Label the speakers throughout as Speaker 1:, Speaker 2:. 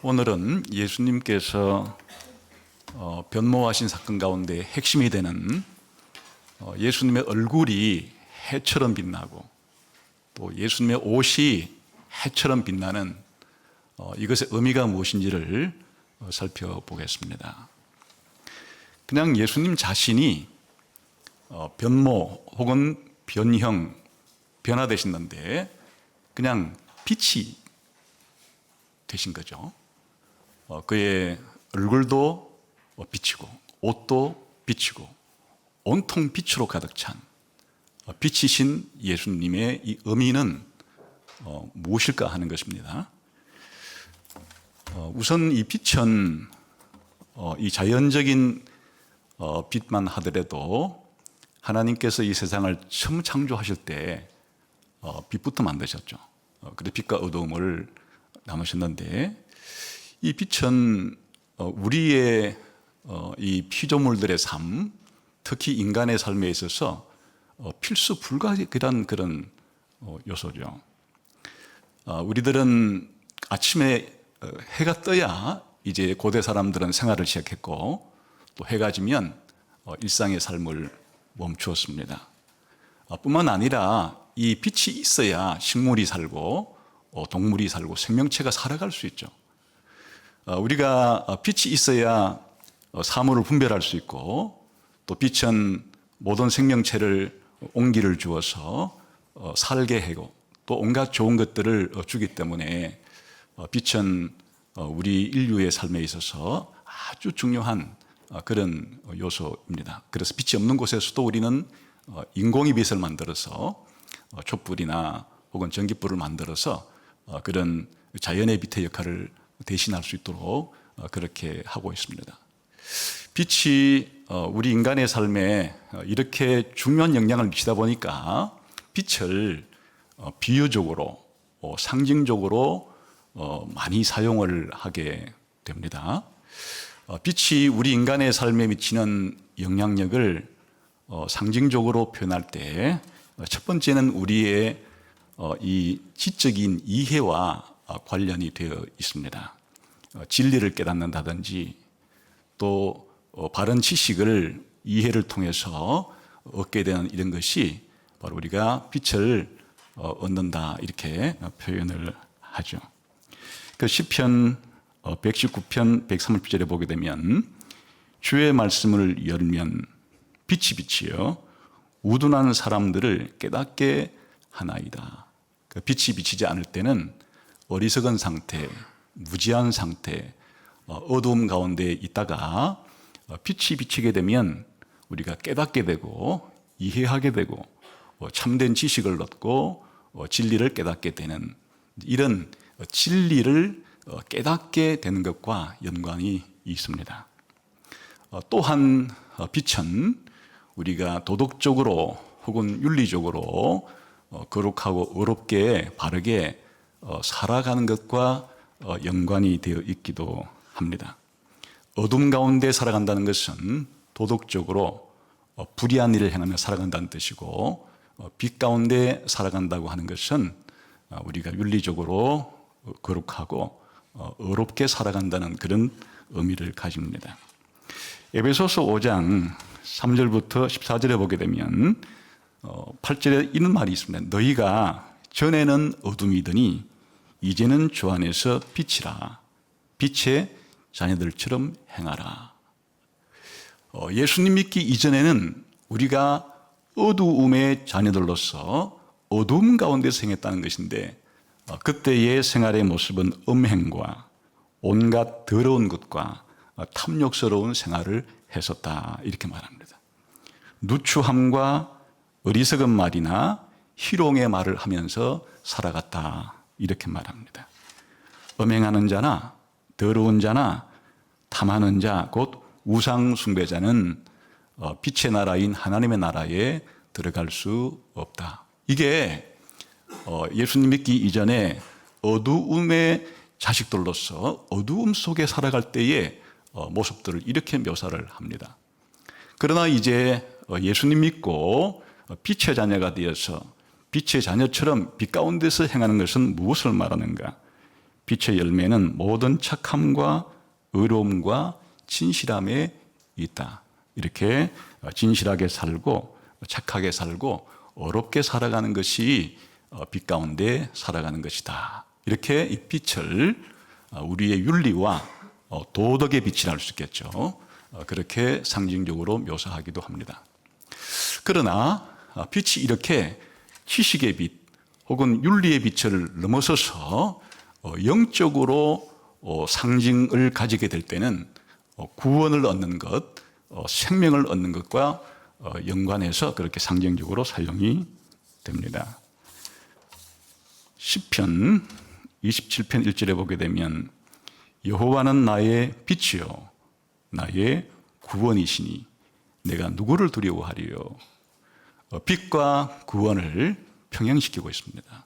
Speaker 1: 오늘은 예수님께서 변모하신 사건 가운데 핵심이 되는 예수님의 얼굴이 해처럼 빛나고 또 예수님의 옷이 해처럼 빛나는 이것의 의미가 무엇인지를 살펴보겠습니다. 그냥 예수님 자신이 변모 혹은 변형, 변화되셨는데 그냥 빛이 되신 거죠. 그의 얼굴도 빛이고 옷도 빛이고 온통 빛으로 가득 찬 빛이신 예수님의 이 의미는 무엇일까 하는 것입니다. 우선 이 빛은 이 자연적인 빛만 하더라도 하나님께서 이 세상을 처음 창조하실 때 빛부터 만드셨죠. 그래서 빛과 어두움을 나누셨는데 이 빛은 우리의 이 피조물들의 삶, 특히 인간의 삶에 있어서 필수 불가결한 그런 요소죠. 우리들은 아침에 해가 떠야 이제 고대 사람들은 생활을 시작했고 또 해가 지면 일상의 삶을 멈추었습니다. 뿐만 아니라 이 빛이 있어야 식물이 살고 동물이 살고 생명체가 살아갈 수 있죠. 우리가 빛이 있어야 사물을 분별할 수 있고 또 빛은 모든 생명체를 온기를 주어서 살게 하고 또 온갖 좋은 것들을 주기 때문에 빛은 우리 인류의 삶에 있어서 아주 중요한 그런 요소입니다. 그래서 빛이 없는 곳에서도 우리는 인공의 빛을 만들어서 촛불이나 혹은 전기불을 만들어서 그런 자연의 빛의 역할을 대신할 수 있도록 그렇게 하고 있습니다. 빛이 우리 인간의 삶에 이렇게 중요한 영향을 미치다 보니까 빛을 비유적으로 상징적으로 많이 사용을 하게 됩니다. 빛이 우리 인간의 삶에 미치는 영향력을 상징적으로 표현할 때 첫 번째는 우리의 이 지적인 이해와 관련이 되어 있습니다. 진리를 깨닫는다든지 또 바른 지식을 이해를 통해서 얻게 되는 이런 것이 바로 우리가 빛을 얻는다 이렇게 표현을 하죠. 그 시편 119편 130절에 보게 되면 주의 말씀을 열면 빛이 비치어 우둔한 사람들을 깨닫게 하나이다. 그 빛이 비치지 않을 때는 어리석은 상태, 무지한 상태, 어두움 가운데 있다가 빛이 비치게 되면 우리가 깨닫게 되고 이해하게 되고 참된 지식을 얻고 진리를 깨닫게 되는 이런 진리를 깨닫게 되는 것과 연관이 있습니다. 또한 빛은 우리가 도덕적으로 혹은 윤리적으로 거룩하고 의롭게 바르게 살아가는 것과 연관이 되어 있기도 합니다. 어둠 가운데 살아간다는 것은 도덕적으로 불의한 일을 행하며 살아간다는 뜻이고 빛 가운데 살아간다고 하는 것은 우리가 윤리적으로 거룩하고 의롭게 살아간다는 그런 의미를 가집니다. 에베소서 5장 3절부터 14절에 보게 되면 8절에 이런 말이 있습니다. 너희가 전에는 어둠이더니 이제는 주 안에서 빛이라. 빛의 자녀들처럼 행하라. 예수님 믿기 이전에는 우리가 어두움의 자녀들로서 어두움 가운데서 행했다는 것인데 그때의 생활의 모습은 음행과 온갖 더러운 것과 탐욕스러운 생활을 했었다 이렇게 말합니다. 누추함과 어리석은 말이나 희롱의 말을 하면서 살아갔다 이렇게 말합니다. 음행하는 자나 더러운 자나 탐하는 자 곧 우상 숭배자는 빛의 나라인 하나님의 나라에 들어갈 수 없다. 이게 예수님 믿기 이전에 어두움의 자식들로서 어두움 속에 살아갈 때의 모습들을 이렇게 묘사를 합니다. 그러나 이제 예수님 믿고 빛의 자녀가 되어서 빛의 자녀처럼 빛 가운데서 행하는 것은 무엇을 말하는가? 빛의 열매는 모든 착함과 의로움과 진실함에 있다. 이렇게 진실하게 살고 착하게 살고 어렵게 살아가는 것이 빛 가운데 살아가는 것이다. 이렇게 이 빛을 우리의 윤리와 도덕의 빛이라 할 수 있겠죠. 그렇게 상징적으로 묘사하기도 합니다. 그러나 빛이 이렇게 지식의 빛 혹은 윤리의 빛을 넘어서서 영적으로 상징을 가지게 될 때는 구원을 얻는 것, 생명을 얻는 것과 연관해서 그렇게 상징적으로 사용이 됩니다. 시편 27편 1절에 보게 되면 여호와는 나의 빛이요 나의 구원이시니 내가 누구를 두려워하리요. 빛과 구원을 평행시키고 있습니다.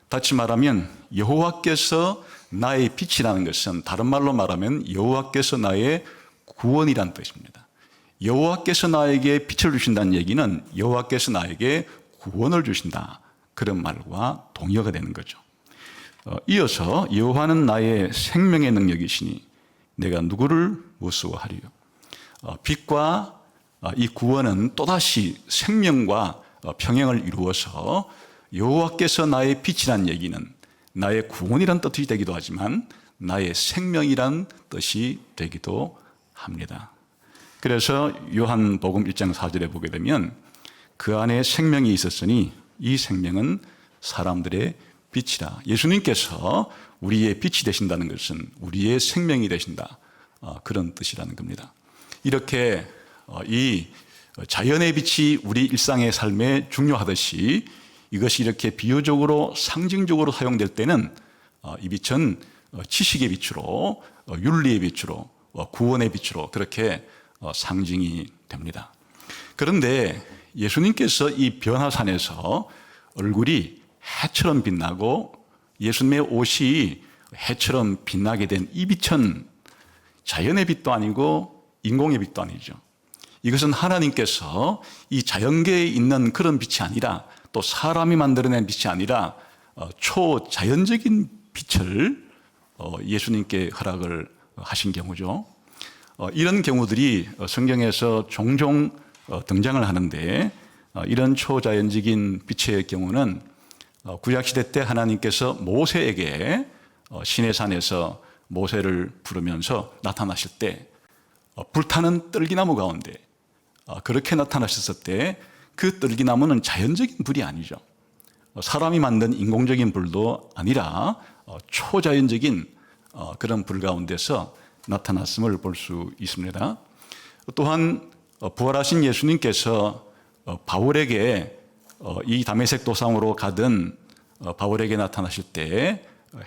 Speaker 1: 다시 말하면 여호와께서 나의 빛이라는 것은 다른 말로 말하면 여호와께서 나의 구원이란 뜻입니다. 여호와께서 나에게 빛을 주신다는 얘기는 여호와께서 나에게 구원을 주신다. 그런 말과 동의어가 되는 거죠. 이어서 여호와는 나의 생명의 능력이시니 내가 누구를 무서워하리요. 빛과 이 구원은 또다시 생명과 평행을 이루어서 여호와께서 나의 빛이란 얘기는 나의 구원이란 뜻이 되기도 하지만 나의 생명이란 뜻이 되기도 합니다. 그래서 요한복음 1장 4절에 보게 되면 그 안에 생명이 있었으니 이 생명은 사람들의 빛이라. 예수님께서 우리의 빛이 되신다는 것은 우리의 생명이 되신다. 그런 뜻이라는 겁니다. 이렇게 이 자연의 빛이 우리 일상의 삶에 중요하듯이 이것이 이렇게 비유적으로 상징적으로 사용될 때는 이 빛은 지식의 빛으로 윤리의 빛으로 구원의 빛으로 그렇게 상징이 됩니다. 그런데 예수님께서 이 변화산에서 얼굴이 해처럼 빛나고 예수님의 옷이 해처럼 빛나게 된 이 빛은 자연의 빛도 아니고 인공의 빛도 아니죠. 이것은 하나님께서 이 자연계에 있는 그런 빛이 아니라 또 사람이 만들어낸 빛이 아니라 초자연적인 빛을 예수님께 허락을 하신 경우죠. 이런 경우들이 성경에서 종종 등장을 하는데 이런 초자연적인 빛의 경우는 구약시대 때 하나님께서 모세에게 시내산에서 모세를 부르면서 나타나실 때 불타는 떨기나무 가운데 그렇게 나타나셨을 때 그 떨기나무는 자연적인 불이 아니죠. 사람이 만든 인공적인 불도 아니라 초자연적인 그런 불 가운데서 나타났음을 볼 수 있습니다. 또한 부활하신 예수님께서 바울에게 이 다메섹 도상으로 가던 바울에게 나타나실 때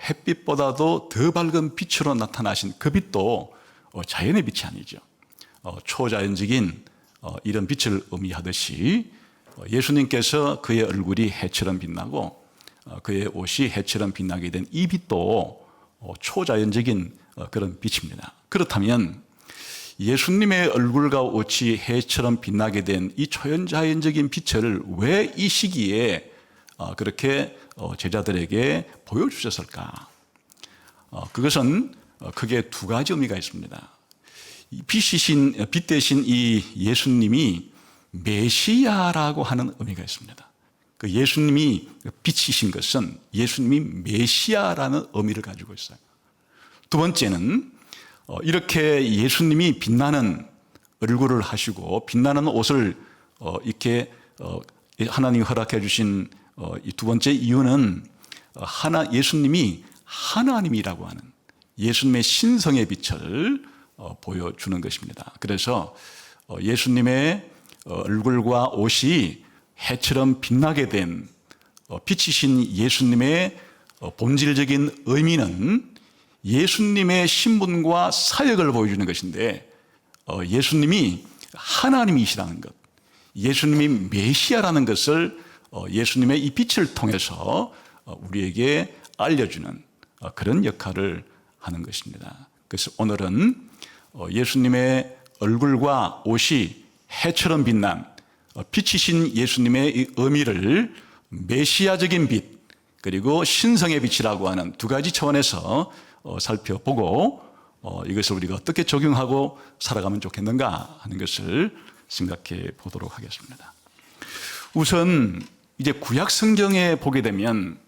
Speaker 1: 햇빛보다도 더 밝은 빛으로 나타나신 그 빛도 자연의 빛이 아니죠. 초자연적인 이런 빛을 의미하듯이 예수님께서 그의 얼굴이 해처럼 빛나고 그의 옷이 해처럼 빛나게 된 이 빛도 초자연적인 그런 빛입니다. 그렇다면 예수님의 얼굴과 옷이 해처럼 빛나게 된 이 초자연적인 빛을 왜 이 시기에 그렇게 제자들에게 보여주셨을까? 그것은 크게 두 가지 의미가 있습니다. 빛 대신 이 예수님이 메시아라고 하는 의미가 있습니다. 그 예수님이 빛이신 것은 예수님이 메시아라는 의미를 가지고 있어요. 두 번째는 이렇게 예수님이 빛나는 얼굴을 하시고 빛나는 옷을 이렇게 하나님이 허락해 주신 이 두 번째 이유는 예수님이 하나님이라고 하는 예수님의 신성의 빛을 보여주는 것입니다. 그래서 예수님의 얼굴과 옷이 해처럼 빛나게 된 빛이신 예수님의 본질적인 의미는 예수님의 신분과 사역을 보여주는 것인데 예수님이 하나님이시라는 것, 예수님이 메시아라는 것을 예수님의 이 빛을 통해서 우리에게 알려주는 그런 역할을 하는 것입니다. 그래서 오늘은 예수님의 얼굴과 옷이 해처럼 빛난 빛이신 예수님의 이 의미를 메시아적인 빛, 그리고 신성의 빛이라고 하는 두 가지 차원에서 살펴보고 이것을 우리가 어떻게 적용하고 살아가면 좋겠는가 하는 것을 생각해 보도록 하겠습니다. 우선 이제 구약 성경에 보게 되면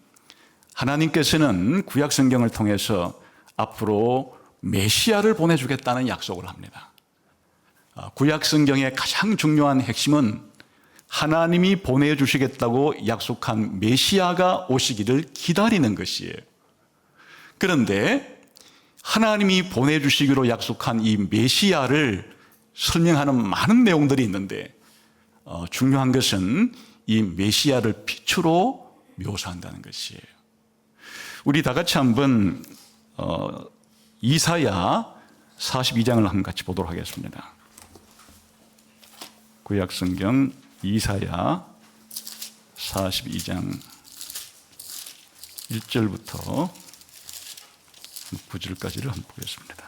Speaker 1: 하나님께서는 구약 성경을 통해서 앞으로 메시아를 보내주겠다는 약속을 합니다. 구약 성경의 가장 중요한 핵심은 하나님이 보내주시겠다고 약속한 메시아가 오시기를 기다리는 것이에요. 그런데 하나님이 보내주시기로 약속한 이 메시아를 설명하는 많은 내용들이 있는데 중요한 것은 이 메시아를 빛으로 묘사한다는 것이에요. 우리 다 같이 한번 이사야 42장을 한번 같이 보도록 하겠습니다. 구약 성경 이사야 42장 1절부터 9절까지를 한번 보겠습니다.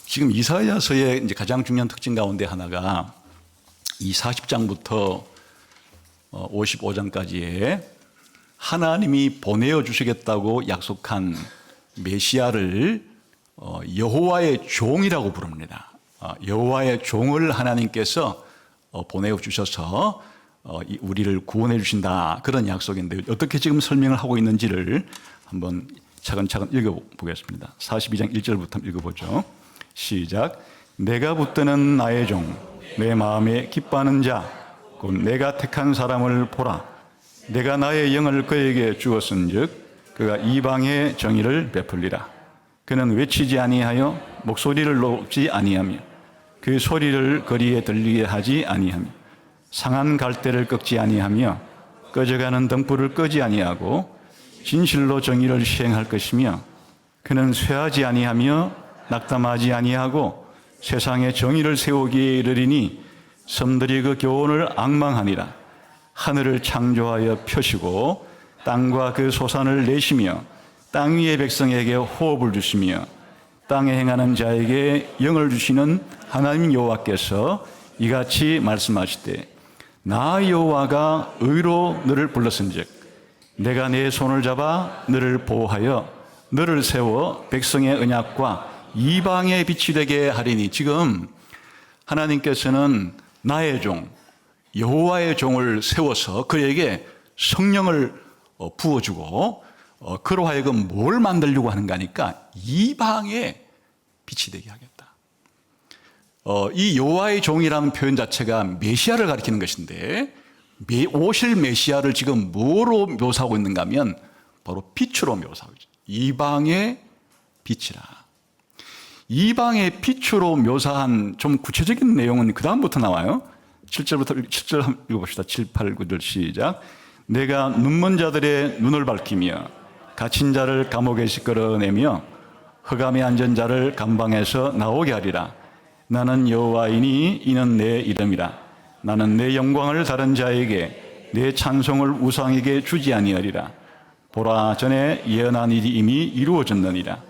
Speaker 1: 지금 이사야서의 이제 가장 중요한 특징 가운데 하나가 이 40장부터 55장까지의 하나님이 보내어 주시겠다고 약속한 메시아를 여호와의 종이라고 부릅니다. 여호와의 종을 하나님께서 보내어 주셔서 우리를 구원해 주신다, 그런 약속인데 어떻게 지금 설명을 하고 있는지를 한번 차근차근 읽어보겠습니다. 42장 1절부터 읽어보죠. 시작. 내가 붙드는 나의 종, 내 마음에 기뻐하는 자, 곧 내가 택한 사람을 보라. 내가 나의 영을 그에게 주었은즉 그가 이방의 정의를 베풀리라. 그는 외치지 아니하여 목소리를 높지 아니하며 그 소리를 거리에 들리게 하지 아니하며 상한 갈대를 꺾지 아니하며 꺼져가는 등불을 끄지 아니하고 진실로 정의를 시행할 것이며 그는 쇠하지 아니하며 낙담하지 아니하고 세상에 정의를 세우기에 이르리니 섬들이 그 교훈을 앙망하니라. 하늘을 창조하여 펴시고 땅과 그 소산을 내시며 땅 위의 백성에게 호흡을 주시며 땅에 행하는 자에게 영을 주시는 하나님 여호와께서 이같이 말씀하시되 나 여호와가 의로 너를 불렀은즉 내가 내 손을 잡아 너를 보호하여 너를 세워 백성의 언약과 이방의 빛이 되게 하리니. 지금 하나님께서는 나의 종 여호와의 종을 세워서 그에게 성령을 부어주고 그로 하여금 뭘 만들려고 하는가 하니까 이방의 빛이 되게 하겠다. 이 여호와의 종이라는 표현 자체가 메시아를 가리키는 것인데 오실 메시아를 지금 뭐로 묘사하고 있는가 하면 바로 빛으로 묘사하고 있죠. 이방의 빛이라. 이방의 빛으로 묘사한 좀 구체적인 내용은 그 다음부터 나와요. 7절부터 7절 한번 읽어봅시다. 7, 8, 9절 시작. 내가 눈먼 자들의 눈을 밝히며 갇힌 자를 감옥에서 끌어내며 흑암에 앉은 자를 감방에서 나오게 하리라. 나는 여호와이니 이는 내 이름이라. 나는 내 영광을 다른 자에게 내 찬송을 우상에게 주지 아니하리라. 보라, 전에 예언한 일이 이미 이루어졌느니라.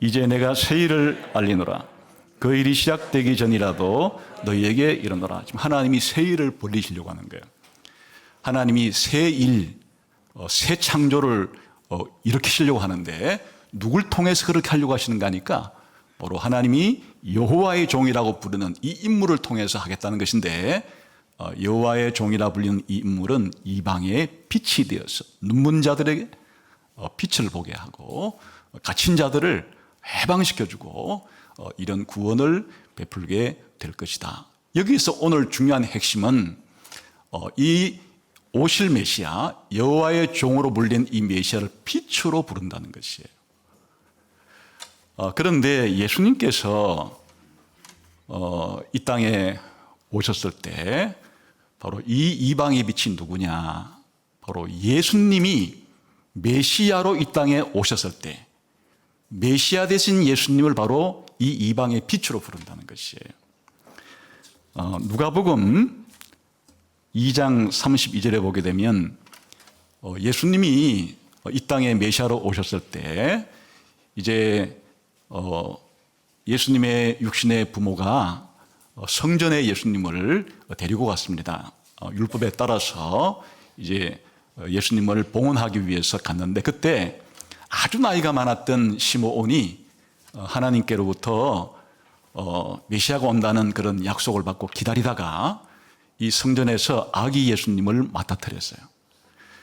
Speaker 1: 이제 내가 새 일을 알리노라. 그 일이 시작되기 전이라도 너희에게 이르노라. 지금 하나님이 새 일을 벌리시려고 하는 거예요. 하나님이 새 일, 새 창조를 일으키시려고 하는데 누굴 통해서 그렇게 하려고 하시는가 하니까 바로 하나님이 여호와의 종이라고 부르는 이 인물을 통해서 하겠다는 것인데 여호와의 종이라 불리는 이 인물은 이방의 빛이 되어서 눈먼 자들에게 빛을 보게 하고 갇힌 자들을 해방시켜주고 이런 구원을 베풀게 될 것이다. 여기서 오늘 중요한 핵심은 이 오실 메시아, 여호와의 종으로 불린 이 메시아를 빛으로 부른다는 것이에요. 그런데 예수님께서 이 땅에 오셨을 때 바로 이 이방의 빛이 누구냐? 바로 예수님이 메시아로 이 땅에 오셨을 때 메시아 되신 예수님을 바로 이 이방의 빛으로 부른다는 것이에요. 누가복음 2장 32절에 보게 되면 예수님이 이 땅에 메시아로 오셨을 때 이제 예수님의 육신의 부모가 성전에 예수님을 데리고 갔습니다. 율법에 따라서 이제 예수님을 봉헌하기 위해서 갔는데, 그때 아주 나이가 많았던 시므온이 하나님께로부터 메시아가 온다는 그런 약속을 받고 기다리다가 이 성전에서 아기 예수님을 맞닥뜨렸어요.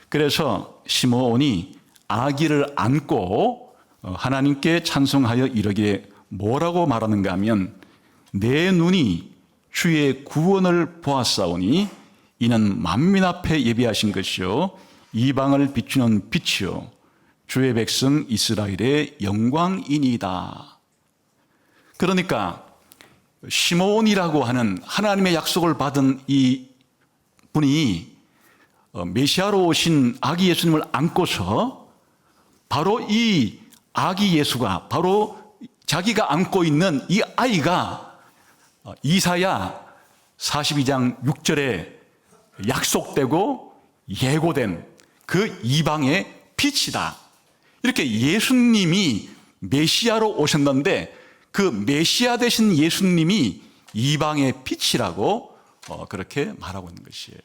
Speaker 1: 그래서 시므온이 아기를 안고 하나님께 찬송하여 이르기에 뭐라고 말하는가 하면, 내 눈이 주의 구원을 보았사오니 이는 만민 앞에 예비하신 것이요 이방을 비추는 빛이요 주의 백성 이스라엘의 영광이니이다. 그러니까 시므온이라고 하는 하나님의 약속을 받은 이 분이 메시아로 오신 아기 예수님을 안고서 바로 이 아기 예수가, 바로 자기가 안고 있는 이 아이가 이사야 42장 6절에 약속되고 예고된 그 이방의 빛이다. 이렇게 예수님이 메시아로 오셨는데 그 메시아 되신 예수님이 이방의 빛이라고 그렇게 말하고 있는 것이에요.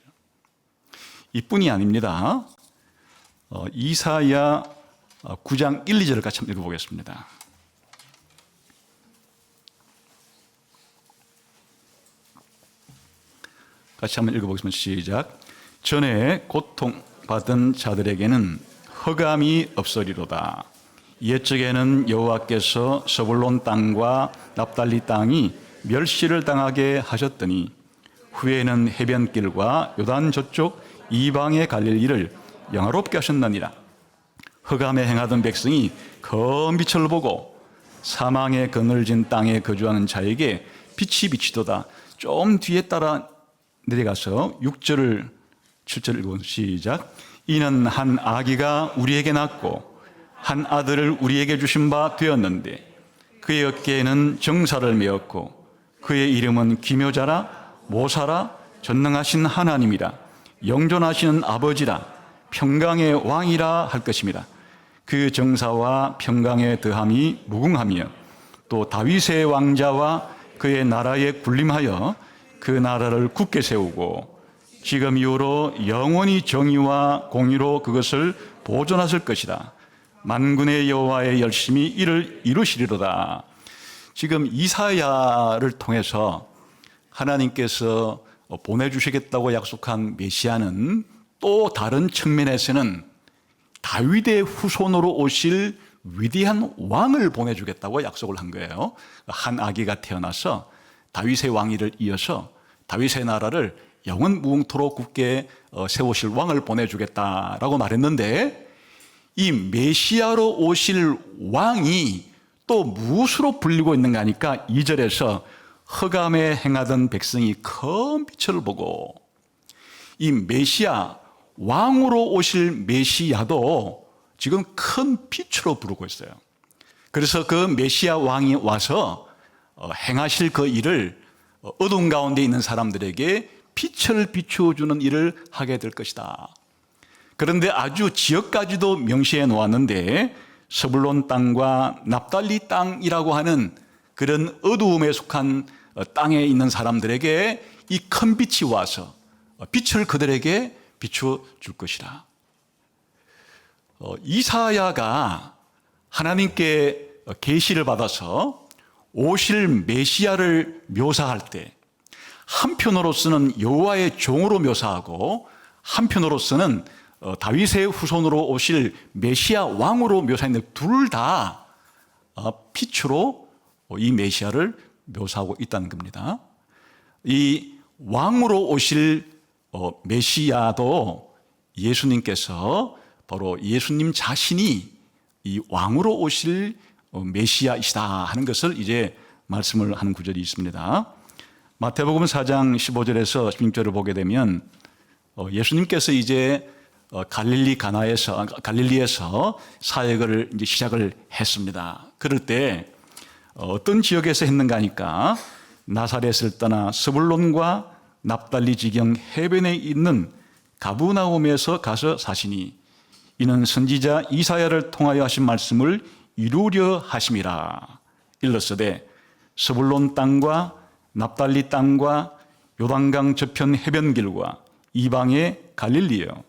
Speaker 1: 이뿐이 아닙니다. 이사야 9장 1, 2절을 같이 한번 읽어보겠습니다. 같이 한번 읽어보겠습니다. 시작. 전에 고통받은 자들에게는 흑암이 없으리로다. 옛적에는 여호와께서 서불론 땅과 납달리 땅이 멸시를 당하게 하셨더니 후에는 해변길과 요단 저쪽 이방에 갈릴 일을 영화롭게 하셨느니라. 흑암에 행하던 백성이 검 빛을 보고 사망의 그늘진 땅에 거주하는 자에게 빛이 비치도다. 좀 뒤에 따라 내려가서 6절을 7절 읽어보세요. 시작. 이는 한 아기가 우리에게 낳고 한 아들을 우리에게 주신 바 되었는데 그의 어깨에는 정사를 메었고 그의 이름은 기묘자라 모사라 전능하신 하나님이라 영존하시는 아버지라 평강의 왕이라 할 것입니다. 그 정사와 평강의 더함이 무궁하며 또 다윗의 왕자와 그의 나라에 군림하여 그 나라를 굳게 세우고 지금 이후로 영원히 정의와 공의로 그것을 보존하실 것이다. 만군의 여호와의 열심히 이를 이루시리로다. 지금 이사야를 통해서 하나님께서 보내주시겠다고 약속한 메시아는 또 다른 측면에서는 다윗의 후손으로 오실 위대한 왕을 보내주겠다고 약속을 한 거예요. 한 아기가 태어나서 다윗의 왕위를 이어서 다윗의 나라를 영원 무궁토록 굳게 세우실 왕을 보내주겠다라고 말했는데, 이 메시아로 오실 왕이 또 무엇으로 불리고 있는가 하니까 2절에서 흑암에 행하던 백성이 큰 빛을 보고, 이 메시아 왕으로 오실 메시아도 지금 큰 빛으로 부르고 있어요. 그래서 그 메시아 왕이 와서 행하실 그 일을 어두운 가운데 있는 사람들에게 빛을 비추어주는 일을 하게 될 것이다. 그런데 아주 지역까지도 명시해 놓았는데 서불론 땅과 납달리 땅이라고 하는 그런 어두움에 속한 땅에 있는 사람들에게 이 큰 빛이 와서 빛을 그들에게 비추어 줄 것이다. 이사야가 하나님께 계시를 받아서 오실 메시아를 묘사할 때 한편으로서는 여호와의 종으로 묘사하고 한편으로서는 다윗의 후손으로 오실 메시아 왕으로 묘사했는데 둘 다 빛으로 이 메시아를 묘사하고 있다는 겁니다. 이 왕으로 오실 메시아도 예수님께서 바로 예수님 자신이 이 왕으로 오실 메시아이시다 하는 것을 이제 말씀을 하는 구절이 있습니다. 마태복음 4장 15절에서 16절을 보게 되면 예수님께서 이제 갈릴리에서 사역을 이제 시작을 했습니다. 그럴 때 어떤 지역에서 했는가 하니까 나사렛을 떠나 스불론과 납달리 지경 해변에 있는 가브나움에서 가서 사시니 이는 선지자 이사야를 통하여 하신 말씀을 이루려 하심이라. 일렀으되 스불론 땅과 납달리 땅과 요단강 저편 해변길과 이방의 갈릴리여,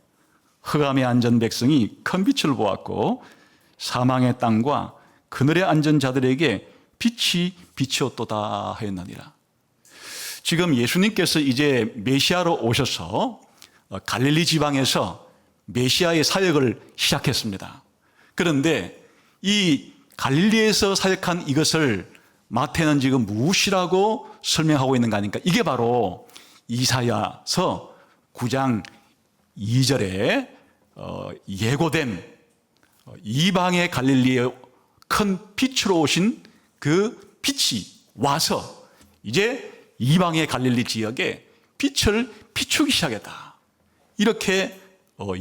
Speaker 1: 흑암에 앉은 백성이 큰 빛을 보았고 사망의 땅과 그늘에 앉은 자들에게 빛이 비치었도다 하였느니라. 지금 예수님께서 이제 메시아로 오셔서 갈릴리 지방에서 메시아의 사역을 시작했습니다. 그런데 이 갈릴리에서 사역한 이것을 마태는 지금 무엇이라고 설명하고 있는 거 아닙니까? 이게 바로 이사야서 9장 2절에 예고된 이방의 갈릴리에 큰 빛으로 오신 그 빛이 와서 이제 이방의 갈릴리 지역에 빛을 비추기 시작했다. 이렇게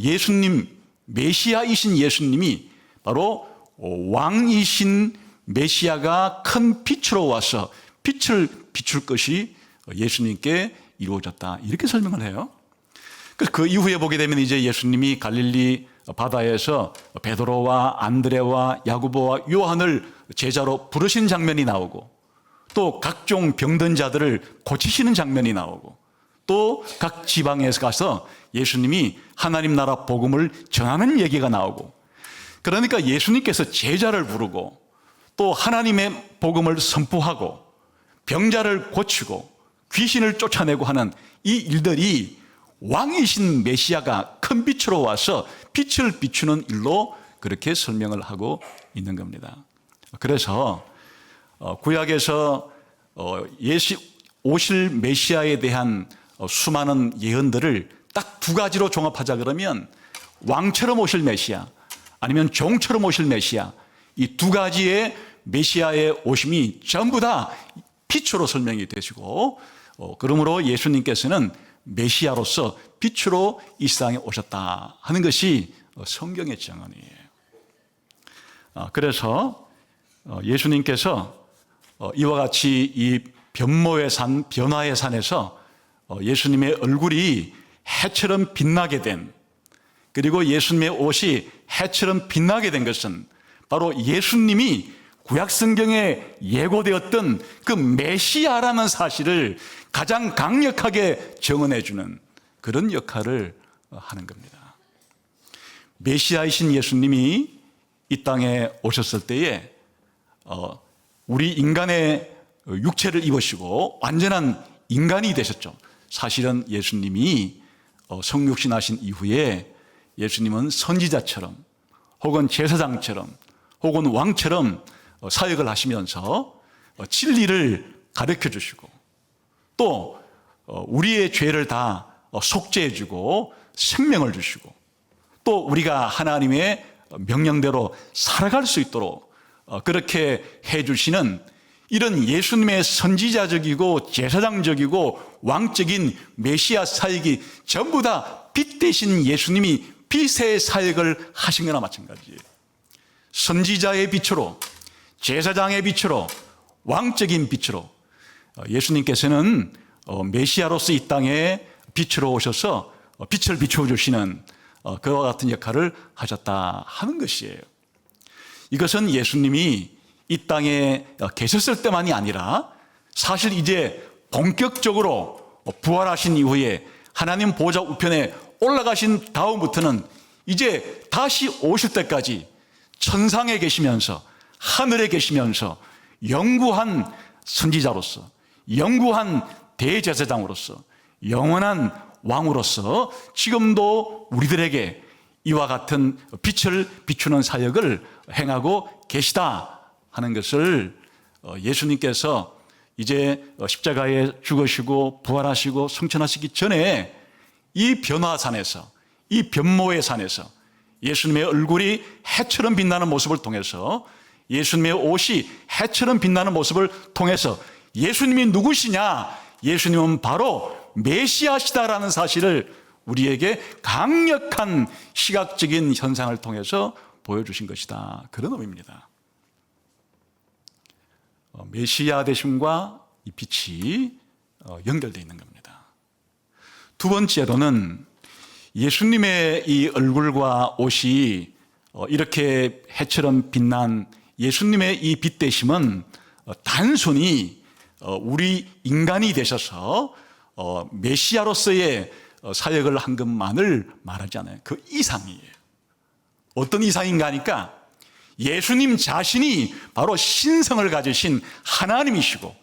Speaker 1: 예수님, 메시아이신 예수님이 바로 왕이신 메시아가 큰 빛으로 와서 빛을 비출 것이 예수님께 이루어졌다. 이렇게 설명을 해요. 그 이후에 보게 되면 이제 예수님이 갈릴리 바다에서 베드로와 안드레와 야고보와 요한을 제자로 부르신 장면이 나오고, 또 각종 병든 자들을 고치시는 장면이 나오고, 또 각 지방에서 가서 예수님이 하나님 나라 복음을 전하는 얘기가 나오고, 그러니까 예수님께서 제자를 부르고 또 하나님의 복음을 선포하고 병자를 고치고 귀신을 쫓아내고 하는 이 일들이 왕이신 메시아가 큰 빛으로 와서 빛을 비추는 일로 그렇게 설명을 하고 있는 겁니다. 그래서 구약에서 오실 메시아에 대한 수많은 예언들을 딱 두 가지로 종합하자 그러면 왕처럼 오실 메시아 아니면 종처럼 오실 메시아, 이 두 가지의 메시아의 오심이 전부 다 빛으로 설명이 되시고, 그러므로 예수님께서는 메시아로서 빛으로 이 세상에 오셨다 하는 것이 성경의 증언이에요. 그래서 예수님께서 이와 같이 이 변모의 산, 변화의 산에서 예수님의 얼굴이 해처럼 빛나게 된, 그리고 예수님의 옷이 해처럼 빛나게 된 것은 바로 예수님이 구약성경에 예고되었던 그 메시아라는 사실을 가장 강력하게 증언해 주는 그런 역할을 하는 겁니다. 메시아이신 예수님이 이 땅에 오셨을 때에 우리 인간의 육체를 입으시고 완전한 인간이 되셨죠. 사실은 예수님이 성육신하신 이후에 예수님은 선지자처럼 혹은 제사장처럼 혹은 왕처럼 사역을 하시면서 진리를 가르쳐 주시고 또 우리의 죄를 다 속죄해 주고 생명을 주시고 또 우리가 하나님의 명령대로 살아갈 수 있도록 그렇게 해 주시는 이런 예수님의 선지자적이고 제사장적이고 왕적인 메시아 사역이 전부 다 빛 대신 예수님이 빛의 사역을 하신 거나 마찬가지예요. 선지자의 빛으로, 제사장의 빛으로, 왕적인 빛으로 예수님께서는 메시아로서 이 땅에 빛으로 오셔서 빛을 비추어 주시는 그와 같은 역할을 하셨다 하는 것이에요. 이것은 예수님이 이 땅에 계셨을 때만이 아니라 사실 이제 본격적으로 부활하신 이후에 하나님 보좌 우편에 올라가신 다음부터는 이제 다시 오실 때까지 천상에 계시면서 하늘에 계시면서 영구한 선지자로서 영구한 대제사장으로서 영원한 왕으로서 지금도 우리들에게 이와 같은 빛을 비추는 사역을 행하고 계시다 하는 것을 예수님께서 이제 십자가에 죽으시고 부활하시고 승천하시기 전에 이 변화산에서, 이 변모의 산에서 예수님의 얼굴이 해처럼 빛나는 모습을 통해서, 예수님의 옷이 해처럼 빛나는 모습을 통해서 예수님이 누구시냐? 예수님은 바로 메시아시다라는 사실을 우리에게 강력한 시각적인 현상을 통해서 보여주신 것이다. 그런 의미입니다. 메시아 되심과 이 빛이 연결되어 있는 겁니다. 두 번째로는 예수님의 이 얼굴과 옷이 이렇게 해처럼 빛난 예수님의 이 빛 되심은 단순히 우리 인간이 되셔서 메시아로서의 사역을 한 것만을 말하지 않아요. 그 이상이에요. 어떤 이상인가 하니까 예수님 자신이 바로 신성을 가지신 하나님이시고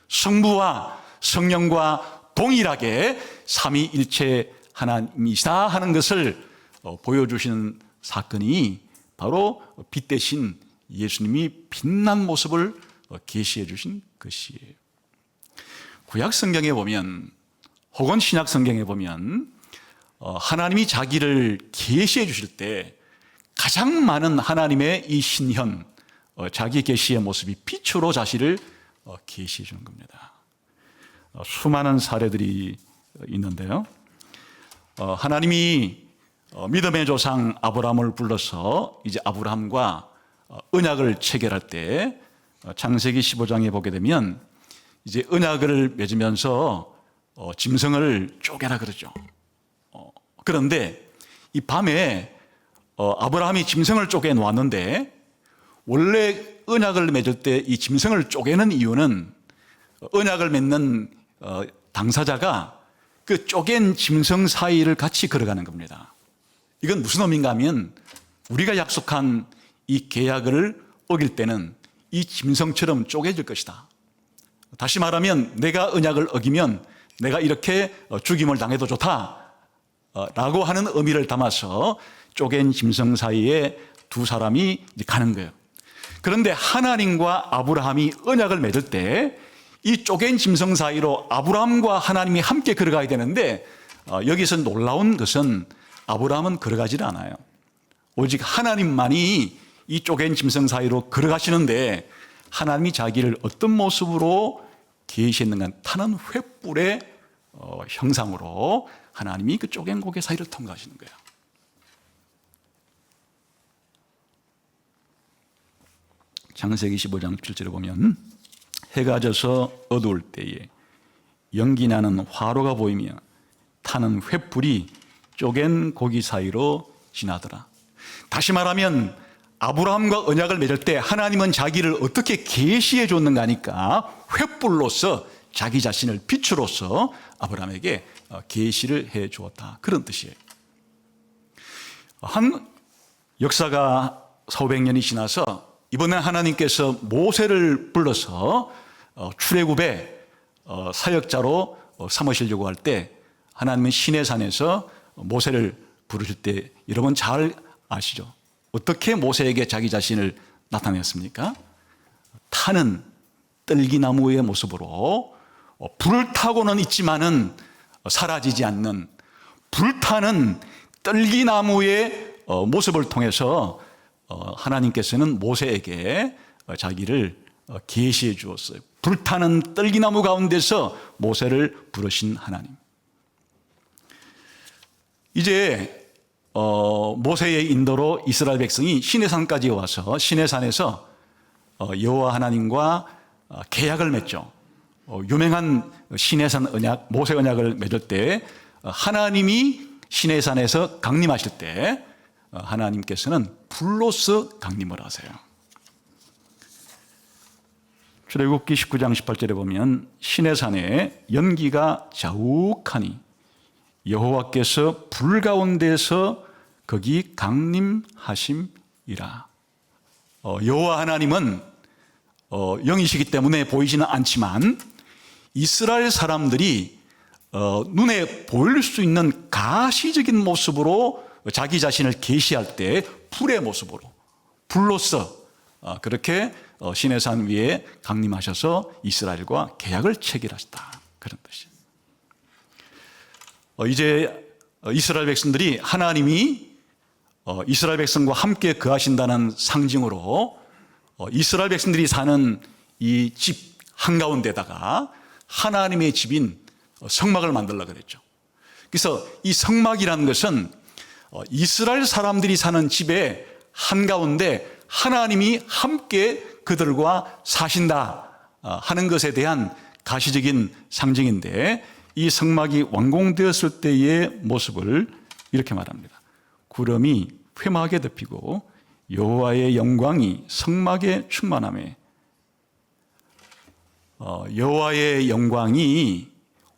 Speaker 1: 성부와 성령과 동일하게 삼위일체 하나님이시다 하는 것을 보여주시는 사건이 바로 빛 대신 예수님이 빛난 모습을 계시해 주신 것이에요. 구약 성경에 보면 혹은 신약 성경에 보면 하나님이 자기를 계시해 주실 때 가장 많은 하나님의 이 신현, 자기 계시의 모습이 빛으로 자신을 계시해 주는 겁니다. 수많은 사례들이 있는데요. 하나님이 믿음의 조상 아브라함을 불러서 이제 아브라함과 언약을 체결할 때 창세기 15장에 보게 되면 이제 언약을 맺으면서 짐승을 쪼개라 그러죠. 그런데 이 밤에 아브라함이 짐승을 쪼개 놓았는데 원래 언약을 맺을 때 이 짐승을 쪼개는 이유는 언약을 맺는 당사자가 그 쪼갠 짐승 사이를 같이 걸어가는 겁니다. 이건 무슨 의미인가 하면 우리가 약속한 이 계약을 어길 때는 이 짐승처럼 쪼개질 것이다. 다시 말하면 내가 언약을 어기면 내가 이렇게 죽임을 당해도 좋다 라고 하는 의미를 담아서 쪼갠 짐승 사이에 두 사람이 가는 거예요. 그런데 하나님과 아브라함이 언약을 맺을 때 이 쪼갠 짐승 사이로 아브라함과 하나님이 함께 걸어가야 되는데 여기서 놀라운 것은 아브라함은 걸어가질 않아요. 오직 하나님만이 이 쪼갠 짐승 사이로 걸어가시는데 하나님이 자기를 어떤 모습으로 계시했는가 타는 횃불의 형상으로 하나님이 그 쪼갠 고개 사이를 통과하시는 거예요. 창세기 15장 7절에 보면 해가 져서 어두울 때에 연기 나는 화로가 보이며 타는 횃불이 쪼갠 고기 사이로 지나더라. 다시 말하면 아브라함과 언약을 맺을 때 하나님은 자기를 어떻게 계시해 줬는가 하니까 횃불로서 자기 자신을 빛으로서 아브라함에게 계시를 해 주었다. 그런 뜻이에요. 한 역사가 400년이 지나서 이번에 하나님께서 모세를 불러서 출애굽의 사역자로 삼으시려고 할 때 하나님은 시내산에서 모세를 부르실 때 여러분 잘 아시죠? 어떻게 모세에게 자기 자신을 나타냈습니까? 타는 떨기나무의 모습으로 불을 타고는 있지만은 사라지지 않는 불타는 떨기나무의 모습을 통해서 하나님께서는 모세에게 자기를 계시해 주었어요. 불타는 떨기나무 가운데서 모세를 부르신 하나님. 이제 모세의 인도로 이스라엘 백성이 시내산까지 와서 시내산에서 여호와 하나님과 계약을 맺죠. 유명한 시내산 언약, 모세 언약을 맺을 때 하나님이 시내산에서 강림하실 때 하나님께서는 불로서 강림을 하세요. 출애굽기 19장 18절에 보면 시내산에 연기가 자욱하니 여호와께서 불 가운데서 거기 강림하심이라. 여호와 하나님은 영이시기 때문에 보이지는 않지만 이스라엘 사람들이 눈에 보일 수 있는 가시적인 모습으로 자기 자신을 계시할 때 불의 모습으로 불로서 그렇게 시내산 위에 강림하셔서 이스라엘과 계약을 체결하셨다. 그런 뜻이에요. 이제 이스라엘 백성들이 하나님이 이스라엘 백성과 함께 거하신다는 상징으로 이스라엘 백성들이 사는 이 집 한가운데다가 하나님의 집인 성막을 만들려고 그랬죠. 그래서 이 성막이라는 것은 이스라엘 사람들이 사는 집의 한가운데 하나님이 함께 그들과 사신다 하는 것에 대한 가시적인 상징인데 이 성막이 완공되었을 때의 모습을 이렇게 말합니다. 구름이 회막에 덮이고 여호와의 영광이 성막에 충만하며 여호와의 영광이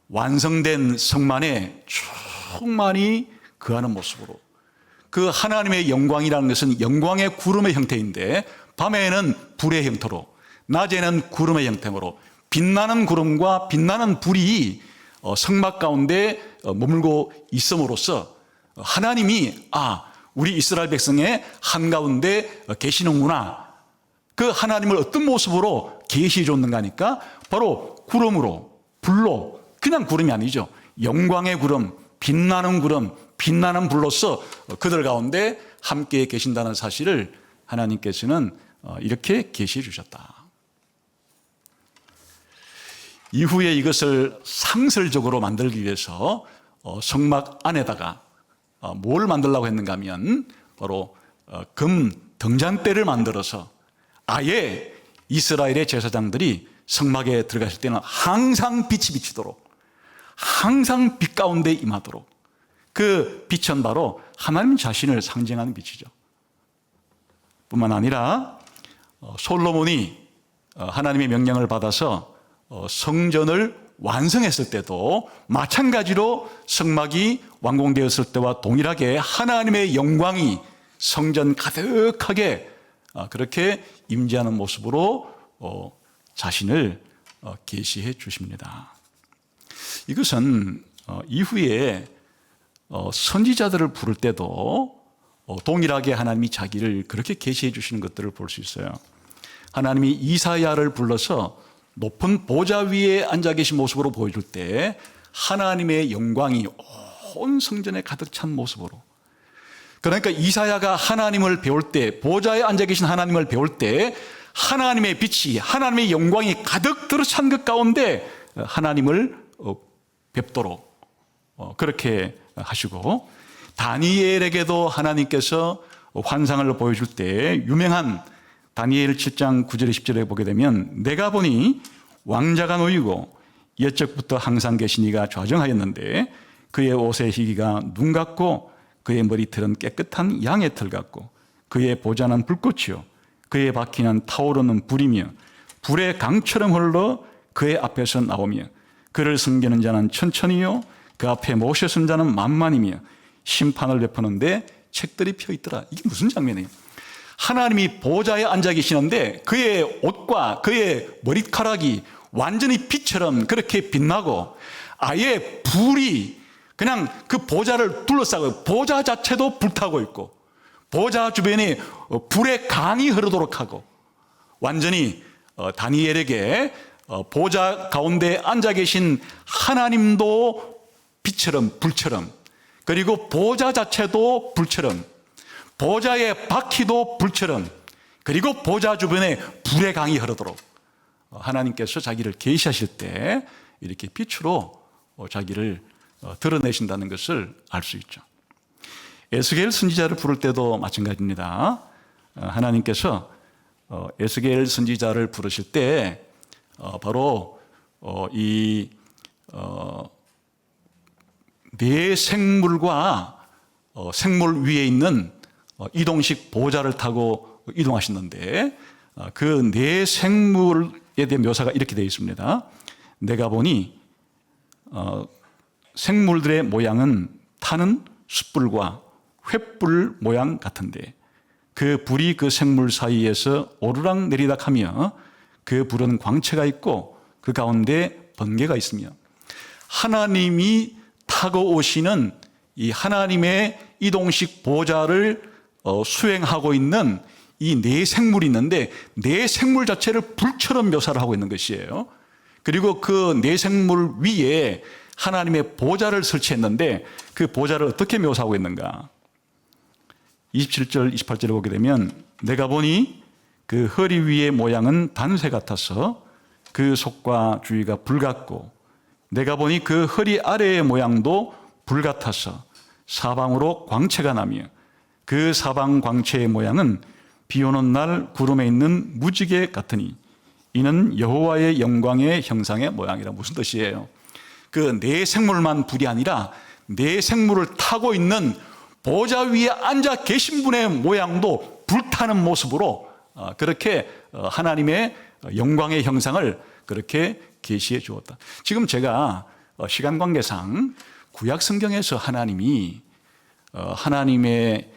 Speaker 1: 완성된 성만에 충만히 거하는 모습으로, 그 하나님의 영광이라는 것은 영광의 구름의 형태인데 밤에는 불의 형태로, 낮에는 구름의 형태로 빛나는 구름과 빛나는 불이 성막 가운데 머물고 있음으로써 하나님이 우리 이스라엘 백성의 한가운데 계시는구나, 그 하나님을 어떤 모습으로 계시해 줬는가 하니까 바로 구름으로, 불로, 그냥 구름이 아니죠, 영광의 구름, 빛나는 구름, 빛나는 불로서 그들 가운데 함께 계신다는 사실을 하나님께서는 이렇게 계시해 주셨다. 이후에 이것을 상설적으로 만들기 위해서 성막 안에다가 뭘 만들려고 했는가 하면 바로 금 등잔대를 만들어서 아예 이스라엘의 제사장들이 성막에 들어갔을 때는 항상 빛이 비치도록, 항상 빛 가운데 임하도록, 그 빛은 바로 하나님 자신을 상징하는 빛이죠. 뿐만 아니라 솔로몬이 하나님의 명령을 받아서 성전을 완성했을 때도 마찬가지로 성막이 완공되었을 때와 동일하게 하나님의 영광이 성전 가득하게 그렇게 임재하는 모습으로 자신을 계시해 주십니다. 이것은 이후에 선지자들을 부를 때도 동일하게 하나님이 자기를 그렇게 계시해 주시는 것들을 볼 수 있어요. 하나님이 이사야를 불러서 높은 보좌 위에 앉아 계신 모습으로 보여줄 때 하나님의 영광이 온 성전에 가득 찬 모습으로, 그러니까 이사야가 하나님을 배울 때, 보좌에 앉아 계신 하나님을 배울 때 하나님의 빛이, 하나님의 영광이 가득 들어찬 것 가운데 하나님을 뵙도록 그렇게 하시고, 다니엘에게도 하나님께서 환상을 보여줄 때 유명한 다니엘 7장 9절에 10절에 보게 되면 내가 보니 왕자가 놓이고 옛적부터 항상 계신 이가 좌정하였는데 그의 옷의 희기가 눈 같고 그의 머리털은 깨끗한 양의 털 같고 그의 보좌는 불꽃이요 그의 바퀴는 타오르는 불이며 불의 강처럼 흘러 그의 앞에서 나오며 그를 섬기는 자는 천천히요 그 앞에 모셔선 자는 만만이며 심판을 베푸는데 책들이 펴 있더라. 이게 무슨 장면이에요? 하나님이 보좌에 앉아 계시는데 그의 옷과 그의 머리카락이 완전히 빛처럼 그렇게 빛나고 아예 불이 그냥 그 보좌를 둘러싸고 보좌 자체도 불타고 있고 보좌 주변에 불의 강이 흐르도록 하고 완전히 다니엘에게 보좌 가운데 앉아 계신 하나님도 빛처럼 불처럼 그리고 보좌 자체도 불처럼 보좌의 바퀴도 불처럼 그리고 보좌 주변에 불의 강이 흐르도록 하나님께서 자기를 계시하실 때 이렇게 빛으로 자기를 드러내신다는 것을 알 수 있죠. 에스겔 선지자를 부를 때도 마찬가지입니다. 하나님께서 에스겔 선지자를 부르실 때 바로 이 네 생물과 생물 위에 있는 이동식 보좌를 타고 이동하셨는데 그 네 생물에 대한 묘사가 이렇게 되어 있습니다. 내가 보니 생물들의 모양은 타는 숯불과 횃불 모양 같은데 그 불이 그 생물 사이에서 오르락 내리락 하며 그 불은 광채가 있고 그 가운데 번개가 있으며 하나님이 타고 오시는 이 하나님의 이동식 보좌를 수행하고 있는 이 네 생물이 있는데 네 생물 자체를 불처럼 묘사를 하고 있는 것이에요. 그리고 그 네 생물 위에 하나님의 보좌를 설치했는데 그 보좌를 어떻게 묘사하고 있는가? 27절, 28절에 보게 되면 내가 보니 그 허리 위의 모양은 단쇠 같아서 그 속과 주위가 불 같고 내가 보니 그 허리 아래의 모양도 불 같아서 사방으로 광채가 나며 그 사방 광채의 모양은 비 오는 날 구름에 있는 무지개 같으니 이는 여호와의 영광의 형상의 모양이라. 무슨 뜻이에요? 그 네 생물만 불이 아니라 네 생물을 타고 있는 보좌 위에 앉아 계신 분의 모양도 불타는 모습으로 그렇게 하나님의 영광의 형상을 그렇게 계시해 주었다. 지금 제가 시간 관계상 구약 성경에서 하나님이 하나님의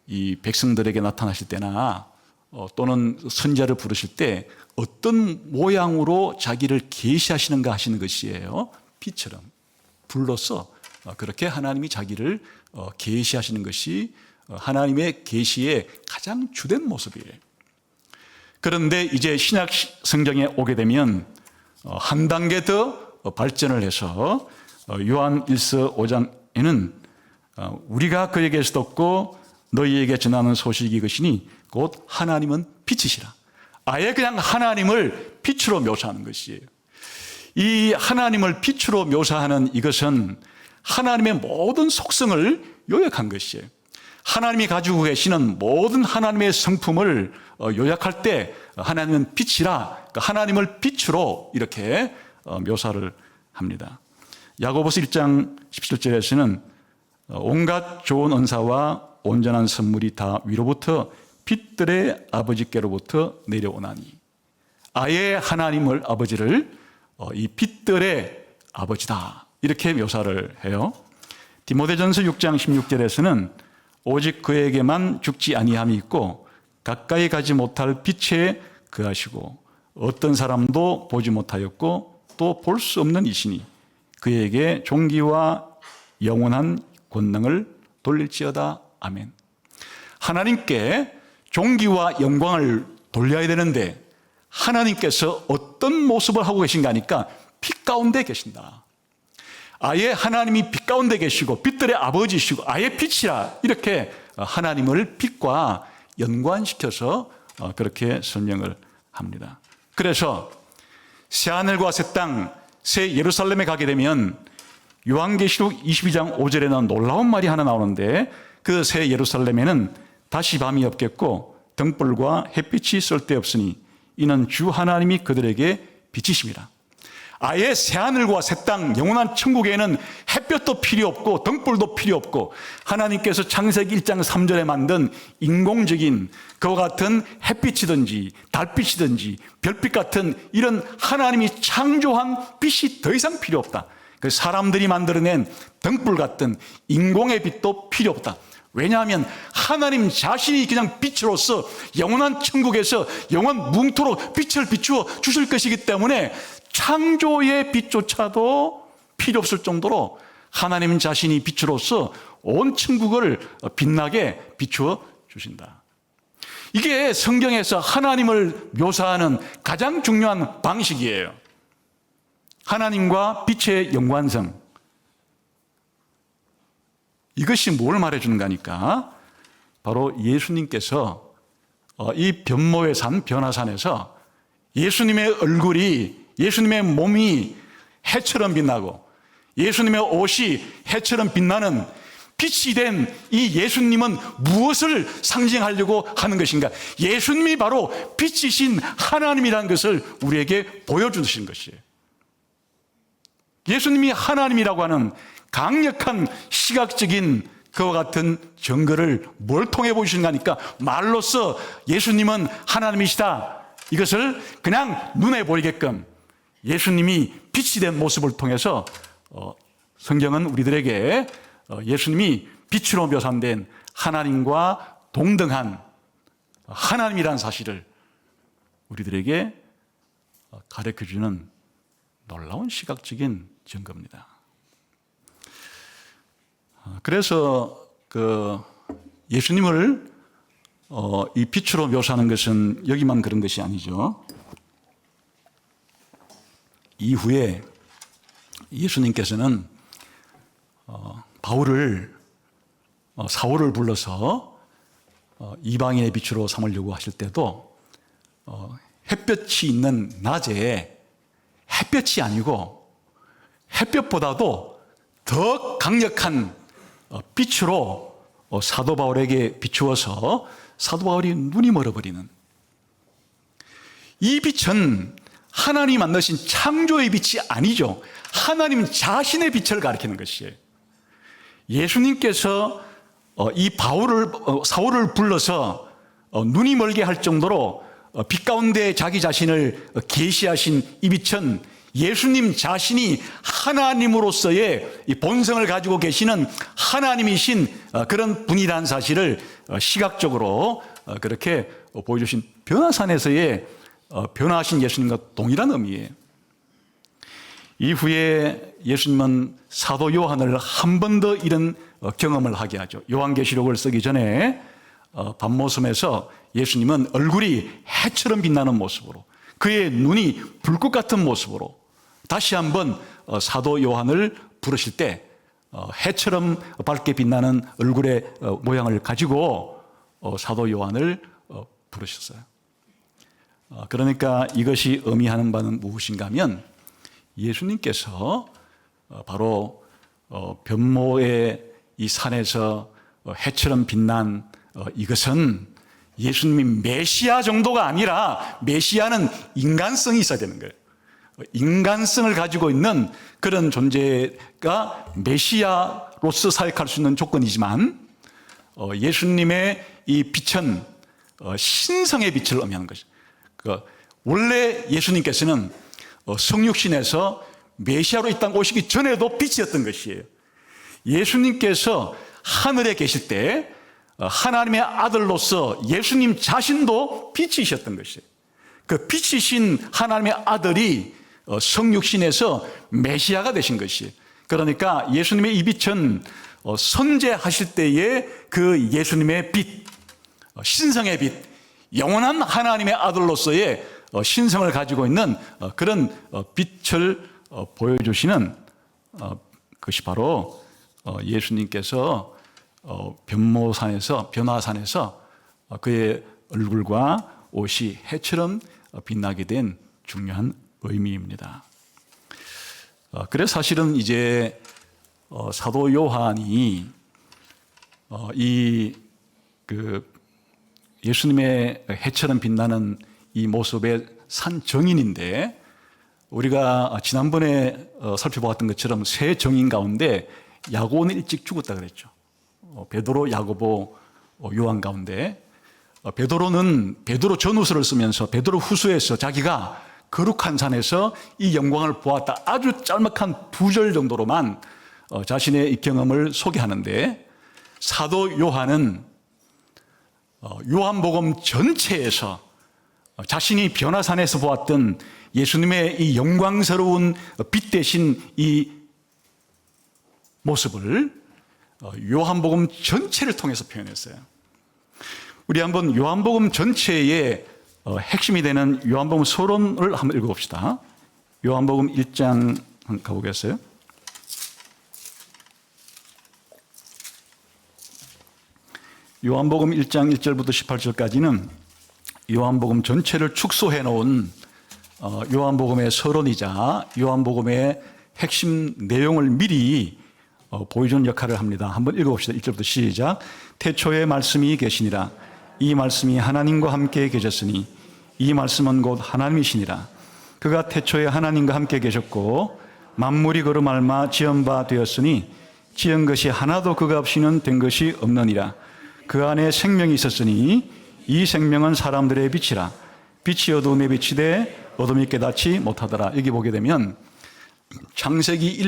Speaker 1: 이 백성들에게 나타나실 때나 또는 선지자를 부르실 때 어떤 모양으로 자기를 계시하시는가 하시는 것이에요. 빛처럼 불로써 그렇게 하나님이 자기를 계시하시는 것이 하나님의 계시의 가장 주된 모습이에요. 그런데 이제 신약 성경에 오게 되면 한 단계 더 발전을 해서 요한 1서 5장에는 우리가 그에게서 듣고 너희에게 전하는 소식이 이것이니 곧 하나님은 빛이시라. 아예 그냥 하나님을 빛으로 묘사하는 것이에요. 이 하나님을 빛으로 묘사하는 이것은 하나님의 모든 속성을 요약한 것이에요. 하나님이 가지고 계시는 모든 하나님의 성품을 요약할 때 하나님은 빛이라, 그러니까 하나님을 빛으로 이렇게 묘사를 합니다. 야고보서 1장 17절에서는 온갖 좋은 은사와 온전한 선물이 다 위로부터 빛들의 아버지께로부터 내려오나니, 아예 하나님을 아버지를 이 빛들의 아버지다 이렇게 묘사를 해요. 디모데전서 6장 16절에서는 오직 그에게만 죽지 아니함이 있고 가까이 가지 못할 빛에 거하시고 어떤 사람도 보지 못하였고 또 볼 수 없는 이시니 그에게 존귀와 영원한 권능을 돌릴지어다. 아멘. 하나님께 존귀와 영광을 돌려야 되는데 하나님께서 어떤 모습을 하고 계신가 하니까 빛 가운데 계신다. 아예 하나님이 빛 가운데 계시고 빛들의 아버지시고 아예 빛이라, 이렇게 하나님을 빛과 연관시켜서 그렇게 설명을 합니다. 그래서 새하늘과 새 땅, 새 예루살렘에 가게 되면 요한계시록 22장 5절에는 놀라운 말이 하나 나오는데, 그 새 예루살렘에는 다시 밤이 없겠고 등불과 햇빛이 쓸데없으니 이는 주 하나님이 그들에게 빛이심이라. 아예 새하늘과 새 땅, 영원한 천국에는 햇볕도 필요 없고 등불도 필요 없고 하나님께서 창세기 1장 3절에 만든 인공적인 그와 같은 햇빛이든지 달빛이든지 별빛 같은 이런 하나님이 창조한 빛이 더 이상 필요 없다. 그 사람들이 만들어낸 등불 같은 인공의 빛도 필요 없다. 왜냐하면 하나님 자신이 그냥 빛으로서 영원한 천국에서 영원 뭉토록 빛을 비추어 주실 것이기 때문에 창조의 빛조차도 필요 없을 정도로 하나님 자신이 빛으로서 온 천국을 빛나게 비추어 주신다. 이게 성경에서 하나님을 묘사하는 가장 중요한 방식이에요. 하나님과 빛의 연관성. 이것이 뭘 말해주는가 하니까 바로 예수님께서 이 변모의 산 변화산에서 예수님의 얼굴이, 예수님의 몸이 해처럼 빛나고 예수님의 옷이 해처럼 빛나는 빛이 된 이 예수님은 무엇을 상징하려고 하는 것인가? 예수님이 바로 빛이신 하나님이라는 것을 우리에게 보여주신 것이에요. 예수님이 하나님이라고 하는 강력한 시각적인 그와 같은 증거를 뭘 통해 보시는가 하니까 말로써 예수님은 하나님이시다, 이것을 그냥 눈에 보이게끔 예수님이 빛이 된 모습을 통해서 성경은 우리들에게 예수님이 빛으로 묘사된 하나님과 동등한 하나님이라는 사실을 우리들에게 가르쳐주는 놀라운 시각적인 증거입니다. 그래서 예수님을 이 빛으로 묘사하는 것은 여기만 그런 것이 아니죠. 이후에 예수님께서는 사울을 불러서 이방인의 빛으로 삼으려고 하실 때도 햇볕이 있는 낮에 햇볕이 아니고 햇볕보다도 더 강력한 빛으로 사도 바울에게 비추어서 사도 바울이 눈이 멀어버리는, 이 빛은 하나님이 만드신 창조의 빛이 아니죠. 하나님 자신의 빛을 가리키는 것이에요. 예수님께서 이 사울을 불러서 눈이 멀게 할 정도로 빛 가운데 자기 자신을 계시하신 이 빛은 예수님 자신이 하나님으로서의 이 본성을 가지고 계시는 하나님이신 그런 분이라는 사실을 시각적으로 그렇게 보여주신 변화산에서의 변화하신 예수님과 동일한 의미예요. 이후에 예수님은 사도 요한을 한 번 더 이런 경험을 하게 하죠. 요한계시록을 쓰기 전에 밤모섬에서 예수님은 얼굴이 해처럼 빛나는 모습으로, 그의 눈이 불꽃 같은 모습으로 다시 한번 사도 요한을 부르실 때 해처럼 밝게 빛나는 얼굴의 모양을 가지고 사도 요한을 부르셨어요. 그러니까 이것이 의미하는 바는 무엇인가 하면 예수님께서 바로 변모의 이 산에서 해처럼 빛난 이것은 예수님이 메시아 정도가 아니라, 메시아는 인간성이 있어야 되는 거예요. 인간성을 가지고 있는 그런 존재가 메시아로서 사역할 수 있는 조건이지만, 예수님의 이 빛은 신성의 빛을 의미하는 것이죠. 원래 예수님께서는 성육신에서 메시아로 이 땅 오시기 전에도 빛이었던 것이에요. 예수님께서 하늘에 계실 때 하나님의 아들로서 예수님 자신도 빛이셨던 것이에요. 그 빛이신 하나님의 아들이 성육신에서 메시아가 되신 것이에요. 그러니까 예수님의 이 빛은 선재하실 때의 그 예수님의 빛, 신성의 빛, 영원한 하나님의 아들로서의 신성을 가지고 있는 그런 빛을 보여주시는 것이 바로 예수님께서 변화산에서 그의 얼굴과 옷이 해처럼 빛나게 된 중요한 의미입니다. 그래서 사실은 이제 사도 요한이 예수님의 해처럼 빛나는 이 모습의 산 증인인데, 우리가 지난번에 살펴보았던 것처럼 세 증인 가운데 야고보는 일찍 죽었다 그랬죠. 베드로, 야고보, 요한 가운데 베드로 전후서를 쓰면서 베드로 후서에서 자기가 거룩한 산에서 이 영광을 보았다, 아주 짤막한 2절 정도로만 자신의 이 경험을 소개하는데, 사도 요한은 요한복음 전체에서 자신이 변화산에서 보았던 예수님의 이 영광스러운 빛 대신 이 모습을 요한복음 전체를 통해서 표현했어요. 우리 한번 요한복음 전체의 핵심이 되는 요한복음 서론을 한번 읽어봅시다. 요한복음 1장 한번 가보겠어요? 요한복음 1장 1절부터 18절까지는 요한복음 전체를 축소해 놓은 요한복음의 서론이자 요한복음의 핵심 내용을 미리 보여주는 역할을 합니다. 한번 읽어봅시다. 1절부터 시작. 태초에 말씀이 계시니라. 이 말씀이 하나님과 함께 계셨으니 이 말씀은 곧 하나님이시니라. 그가 태초에 하나님과 함께 계셨고 만물이 그로 말미암아 지은 바 되었으니 지은 것이 하나도 그가 없이는 된 것이 없느니라. 그 안에 생명이 있었으니 이 생명은 사람들의 빛이라. 빛이 어두움에 비치되 어둠이 깨닫지 못하더라. 여기 보게 되면 창세기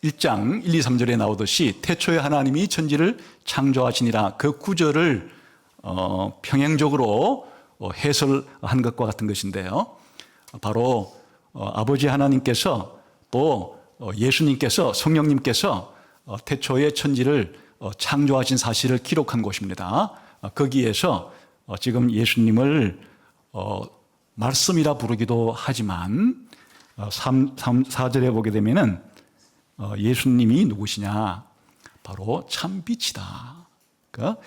Speaker 1: 1장 1, 2, 3절에 나오듯이 태초에 하나님이 천지를 창조하시니라, 그 구절을 평행적으로 해설한 것과 같은 것인데요. 바로 아버지 하나님께서 또 예수님께서, 성령님께서 태초에 천지를 창조하신 사실을 기록한 곳입니다. 거기에서 지금 예수님을 말씀이라 부르기도 하지만 4절에 보게 되면은 예수님이 누구시냐? 바로 참빛이다. 그러니까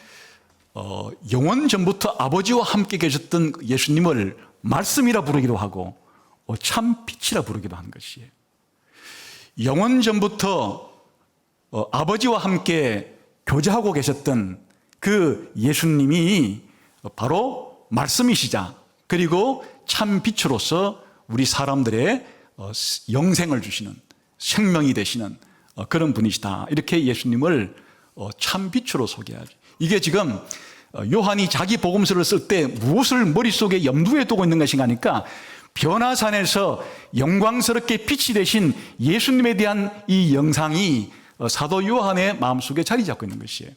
Speaker 1: 영원 전부터 아버지와 함께 계셨던 예수님을 말씀이라 부르기도 하고 참빛이라 부르기도 하는 것이에요. 영원 전부터 아버지와 함께 교제하고 계셨던 그 예수님이 바로 말씀이시자, 그리고 참빛으로서 우리 사람들의 영생을 주시는, 생명이 되시는 그런 분이시다. 이렇게 예수님을 참빛으로 소개하죠. 이게 지금 요한이 자기 복음서를 쓸 때 무엇을 머릿속에 염두에 두고 있는 것인가 하니까 변화산에서 영광스럽게 빛이 되신 예수님에 대한 이 영상이 사도 요한의 마음속에 자리 잡고 있는 것이에요.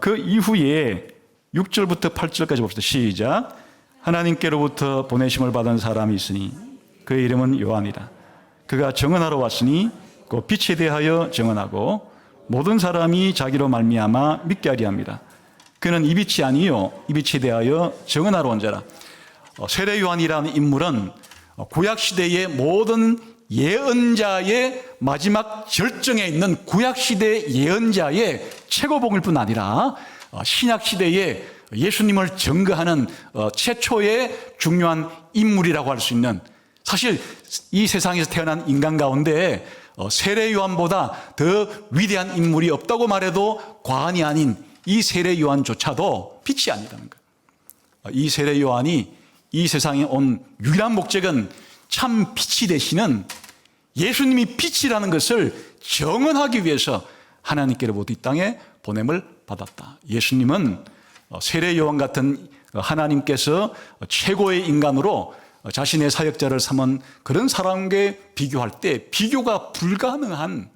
Speaker 1: 그 이후에 6절부터 8절까지 봅시다. 시작. 하나님께로부터 보내심을 받은 사람이 있으니 그의 이름은 요한이라. 그가 증언하러 왔으니 그 빛에 대하여 증언하고 모든 사람이 자기로 말미암아 믿게 하리 함이라. 그는 이 빛이 아니요 이 빛에 대하여 증언하러 온 자라. 세례 요한이라는 인물은 구약시대의 모든 예언자의 마지막 절정에 있는 구약시대 예언자의 최고봉일 뿐 아니라 신약시대에 예수님을 증거하는 최초의 중요한 인물이라고 할 수 있는, 사실 이 세상에서 태어난 인간 가운데 세례 요한보다 더 위대한 인물이 없다고 말해도 과언이 아닌 이 세례 요한조차도 빛이 아니라는 거예요. 이 세례 요한이 이 세상에 온 유일한 목적은 참 빛이 되시는 예수님이 빛이라는 것을 증언하기 위해서 하나님께로부터 이 땅에 보냄을 받았다. 예수님은 세례 요한 같은 하나님께서 최고의 인간으로 자신의 사역자를 삼은 그런 사람과 비교할 때 비교가 불가능한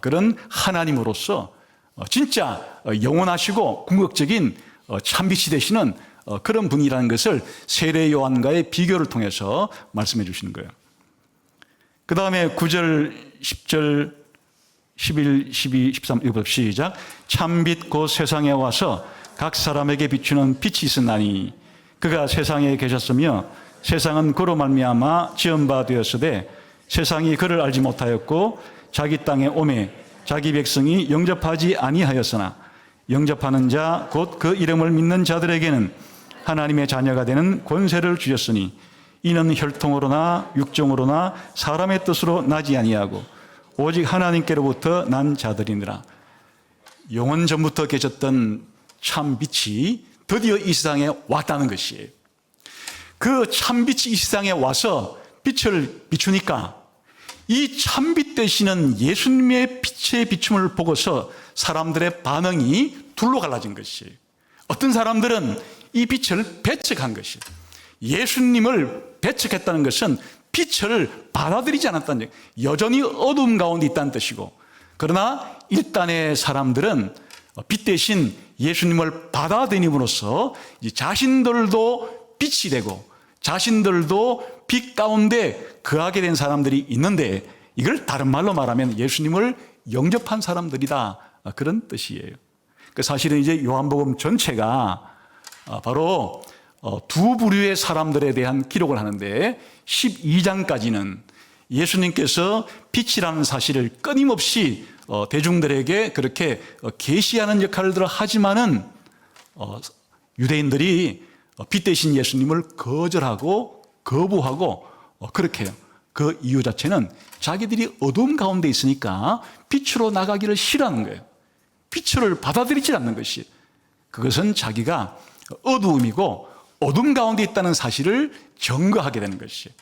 Speaker 1: 그런 하나님으로서 진짜 영원하시고 궁극적인 참빛이 되시는 그런 분이라는 것을 세례 요한과의 비교를 통해서 말씀해 주시는 거예요. 그 다음에 9절, 10절, 11, 12, 13 읽어봅시다. 시작. 참빛 곧 세상에 와서 각 사람에게 비추는 빛이 있었나니 그가 세상에 계셨으며 세상은 그로 말미암아 지은 바 되었으되 세상이 그를 알지 못하였고 자기 땅에 오매 자기 백성이 영접하지 아니하였으나 영접하는 자 곧 그 이름을 믿는 자들에게는 하나님의 자녀가 되는 권세를 주셨으니 이는 혈통으로나 육정으로나 사람의 뜻으로 나지 아니하고 오직 하나님께로부터 난 자들이니라. 영원 전부터 계셨던 참 빛이 드디어 이 세상에 왔다는 것이에요. 그 참빛이 이 세상에 와서 빛을 비추니까 이 참빛 되시는 예수님의 빛의 비춤을 보고서 사람들의 반응이 둘로 갈라진 것이에요. 어떤 사람들은 이 빛을 배척한 것이에요. 예수님을 배척했다는 것은 빛을 받아들이지 않았다는 얘기예요. 여전히 어둠 가운데 있다는 뜻이고, 그러나 일단의 사람들은 빛 대신 예수님을 받아들임으로써 자신들도 빛이 되고 자신들도 빛 가운데 거하게 된 사람들이 있는데, 이걸 다른 말로 말하면 예수님을 영접한 사람들이다, 그런 뜻이에요. 사실은 이제 요한복음 전체가 바로 두 부류의 사람들에 대한 기록을 하는데 12장까지는 예수님께서 빛이라는 사실을 끊임없이 대중들에게 그렇게 계시하는 역할을 하지만은 유대인들이 빛 대신 예수님을 거절하고 거부하고 그렇게 해요. 그 이유 자체는 자기들이 어두움 가운데 있으니까 빛으로 나가기를 싫어하는 거예요. 빛을 받아들이지 않는 것이, 그것은 자기가 어두움이고 어둠 가운데 있다는 사실을 증거하게 되는 것이에요.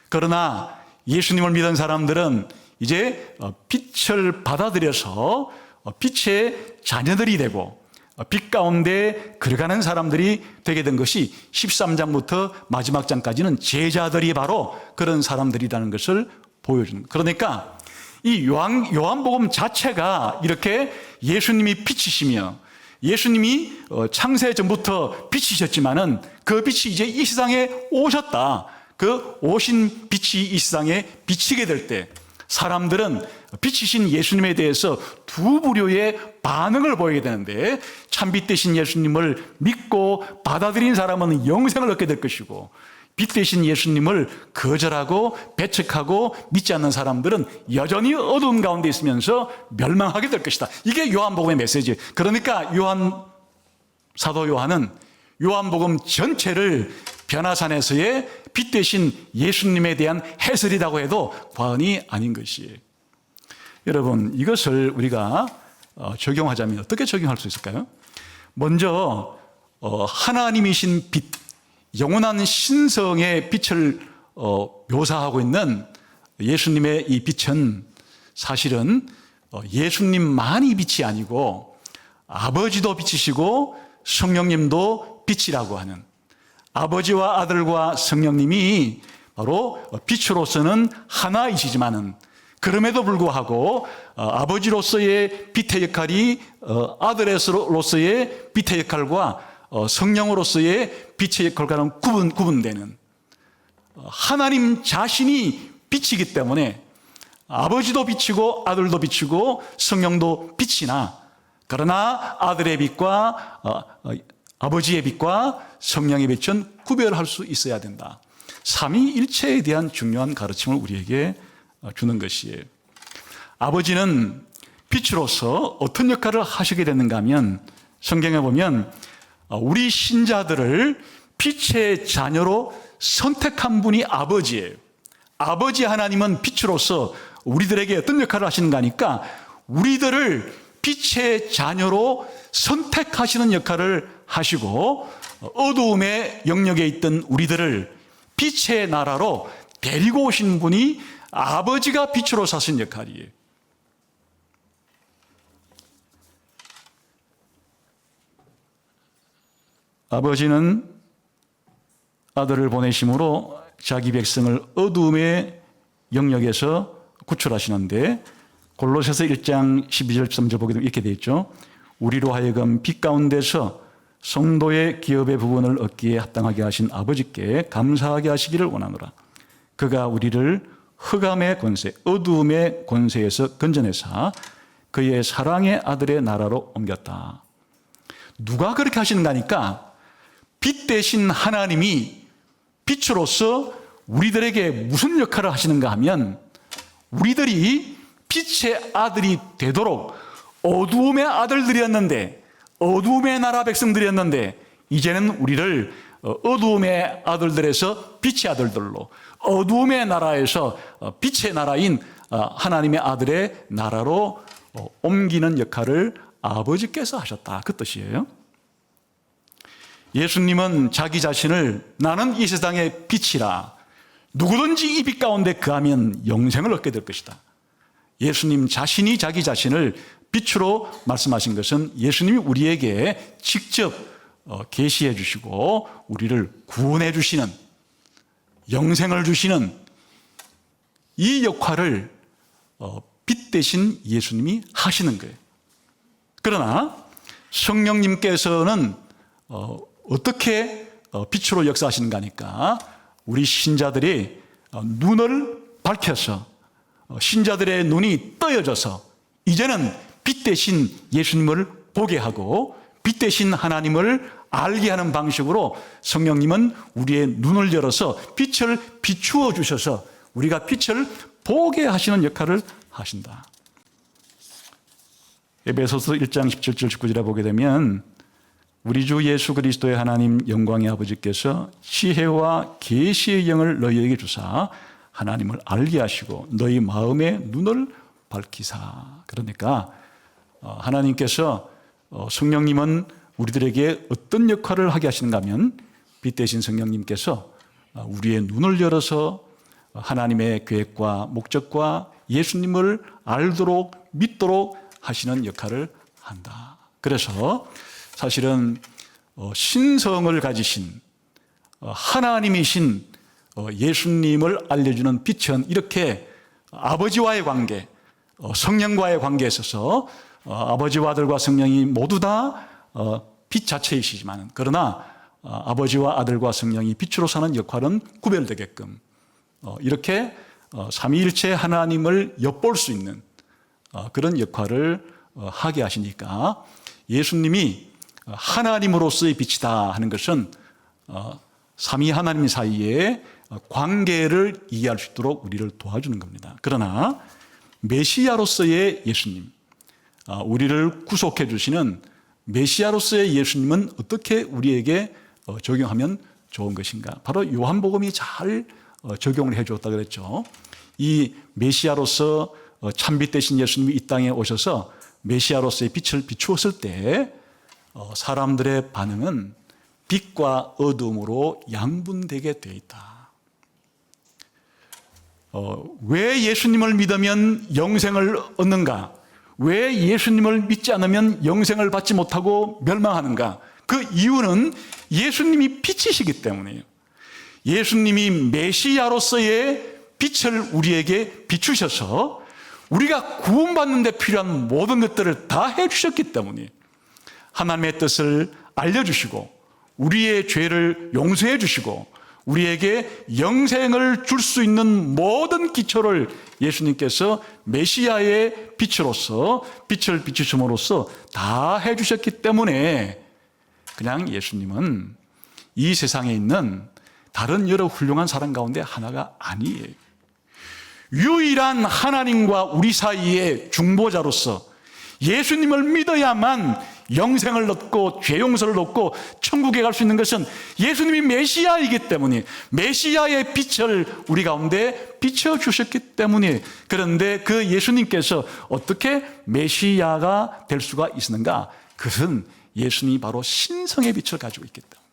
Speaker 1: 그러나 예수님을 믿은 사람들은 이제 빛을 받아들여서 빛의 자녀들이 되고 빛 가운데 걸어가는 사람들이 되게 된 것이 13장부터 마지막 장까지는 제자들이 바로 그런 사람들이라는 것을 보여주는 거예요. 그러니까 이 요한복음 자체가 이렇게 예수님이 빛이시며 예수님이 창세 전부터 빛이셨지만은 그 빛이 이제 이 세상에 오셨다. 그 오신 빛이 이 세상에 비치게 될 때 사람들은 빛이신 예수님에 대해서 두 부류의 반응을 보이게 되는데, 참빛 되신 예수님을 믿고 받아들인 사람은 영생을 얻게 될 것이고, 빛 되신 예수님을 거절하고 배척하고 믿지 않는 사람들은 여전히 어두운 가운데 있으면서 멸망하게 될 것이다. 이게 요한복음의 메시지예요. 그러니까 사도 요한은 요한복음 전체를 변화산에서의 빛 되신 예수님에 대한 해설이라고 해도 과언이 아닌 것이에요. 여러분, 이것을 우리가 적용하자면 어떻게 적용할 수 있을까요? 먼저 하나님이신 빛, 영원한 신성의 빛을 묘사하고 있는 예수님의 이 빛은 사실은 예수님만이 빛이 아니고 아버지도 빛이시고 성령님도 빛이라고 하는, 아버지와 아들과 성령님이 바로 빛으로서는 하나이시지만은 그럼에도 불구하고 아버지로서의 빛의 역할이 아들로서의 빛의 역할과 성령으로서의 빛의 역할과는 구분되는, 하나님 자신이 빛이기 때문에 아버지도 빛이고 아들도 빛이고 성령도 빛이나, 그러나 아들의 빛과 아버지의 빛과 성령의 빛은 구별할 수 있어야 된다. 삼위일체에 대한 중요한 가르침을 우리에게 주는 것이에요. 아버지는 빛으로서 어떤 역할을 하시게 되는가 하면, 성경에 보면 우리 신자들을 빛의 자녀로 선택한 분이 아버지예요. 아버지 하나님은 빛으로서 우리들에게 어떤 역할을 하시는가 하니까 우리들을 빛의 자녀로 선택하시는 역할을 하시고, 어두움의 영역에 있던 우리들을 빛의 나라로 데리고 오신 분이 아버지가 빛으로 사신 역할이에요. 아버지는 아들을 보내심으로 자기 백성을 어두움의 영역에서 구출하시는데, 골로새서 1장 12절 13절 보게 되면 이렇게 되어 있죠. 우리로 하여금 빛 가운데서 성도의 기업의 부분을 얻기에 합당하게 하신 아버지께 감사하게 하시기를 원하노라. 그가 우리를 흑암의 권세, 어두움의 권세에서 건져내사 그의 사랑의 아들의 나라로 옮겼다. 누가 그렇게 하시는가 하니까 빛 대신 하나님이 빛으로서 우리들에게 무슨 역할을 하시는가 하면, 우리들이 빛의 아들이 되도록, 어두움의 아들들이었는데, 어두움의 나라 백성들이었는데, 이제는 우리를 어두움의 아들들에서 빛의 아들들로, 어두움의 나라에서 빛의 나라인 하나님의 아들의 나라로 옮기는 역할을 아버지께서 하셨다, 그 뜻이에요. 예수님은 자기 자신을 나는 이 세상의 빛이라, 누구든지 이 빛 가운데 거하면 영생을 얻게 될 것이다. 예수님 자신이 자기 자신을 빛으로 말씀하신 것은 예수님이 우리에게 직접 계시해 주시고 우리를 구원해 주시는, 영생을 주시는 이 역할을 빛 대신 예수님이 하시는 거예요. 그러나 성령님께서는 어떻게 빛으로 역사하시는가 하니까, 우리 신자들이 눈을 밝혀서 신자들의 눈이 떠여져서 이제는 빛 대신 예수님을 보게 하고 빛 대신 하나님을 알게 하는 방식으로 성령님은 우리의 눈을 열어서 빛을 비추어 주셔서 우리가 빛을 보게 하시는 역할을 하신다. 에베소서 1장 17절 19절에 보게 되면, 우리 주 예수 그리스도의 하나님 영광의 아버지께서 지혜와 계시의 영을 너희에게 주사 하나님을 알게 하시고 너희 마음의 눈을 밝히사. 그러니까 하나님께서, 성령님은 우리들에게 어떤 역할을 하게 하시는가 하면, 빛 대신 성령님께서 우리의 눈을 열어서 하나님의 계획과 목적과 예수님을 알도록 믿도록 하시는 역할을 한다. 그래서 사실은 신성을 가지신 하나님이신 예수님을 알려주는 빛은 이렇게 아버지와의 관계, 성령과의 관계에 있어서 아버지와 아들과 성령이 모두 다 빛 자체이시지만, 그러나 아버지와 아들과 성령이 빛으로 사는 역할은 구별되게끔 이렇게 삼위일체 하나님을 엿볼 수 있는 그런 역할을 하게 하시니까, 예수님이 하나님으로서의 빛이다 하는 것은 삼위 하나님 사이의 관계를 이해할 수 있도록 우리를 도와주는 겁니다. 그러나 메시아로서의 예수님, 우리를 구속해 주시는 메시아로서의 예수님은 어떻게 우리에게 적용하면 좋은 것인가? 바로 요한복음이 잘 적용을 해 주었다 그랬죠. 이 메시아로서 참빛 되신 예수님이 이 땅에 오셔서 메시아로서의 빛을 비추었을 때 사람들의 반응은 빛과 어둠으로 양분되게 되어 있다. 왜 예수님을 믿으면 영생을 얻는가? 왜 예수님을 믿지 않으면 영생을 받지 못하고 멸망하는가? 그 이유는 예수님이 빛이시기 때문이에요. 예수님이 메시아로서의 빛을 우리에게 비추셔서 우리가 구원받는 데 필요한 모든 것들을 다 해주셨기 때문이에요. 하나님의 뜻을 알려주시고 우리의 죄를 용서해 주시고 우리에게 영생을 줄 수 있는 모든 기초를 예수님께서 메시아의 빛으로서 빛을 비추심으로써 다 해주셨기 때문에 그냥 예수님은 이 세상에 있는 다른 여러 훌륭한 사람 가운데 하나가 아니에요. 유일한 하나님과 우리 사이의 중보자로서 예수님을 믿어야만 영생을 얻고 죄 용서를 얻고 천국에 갈 수 있는 것은 예수님이 메시아이기 때문에 메시아의 빛을 우리 가운데 비춰주셨기 때문에 그런데 그 예수님께서 어떻게 메시아가 될 수가 있는가? 그것은 예수님이 바로 신성의 빛을 가지고 있기 때문에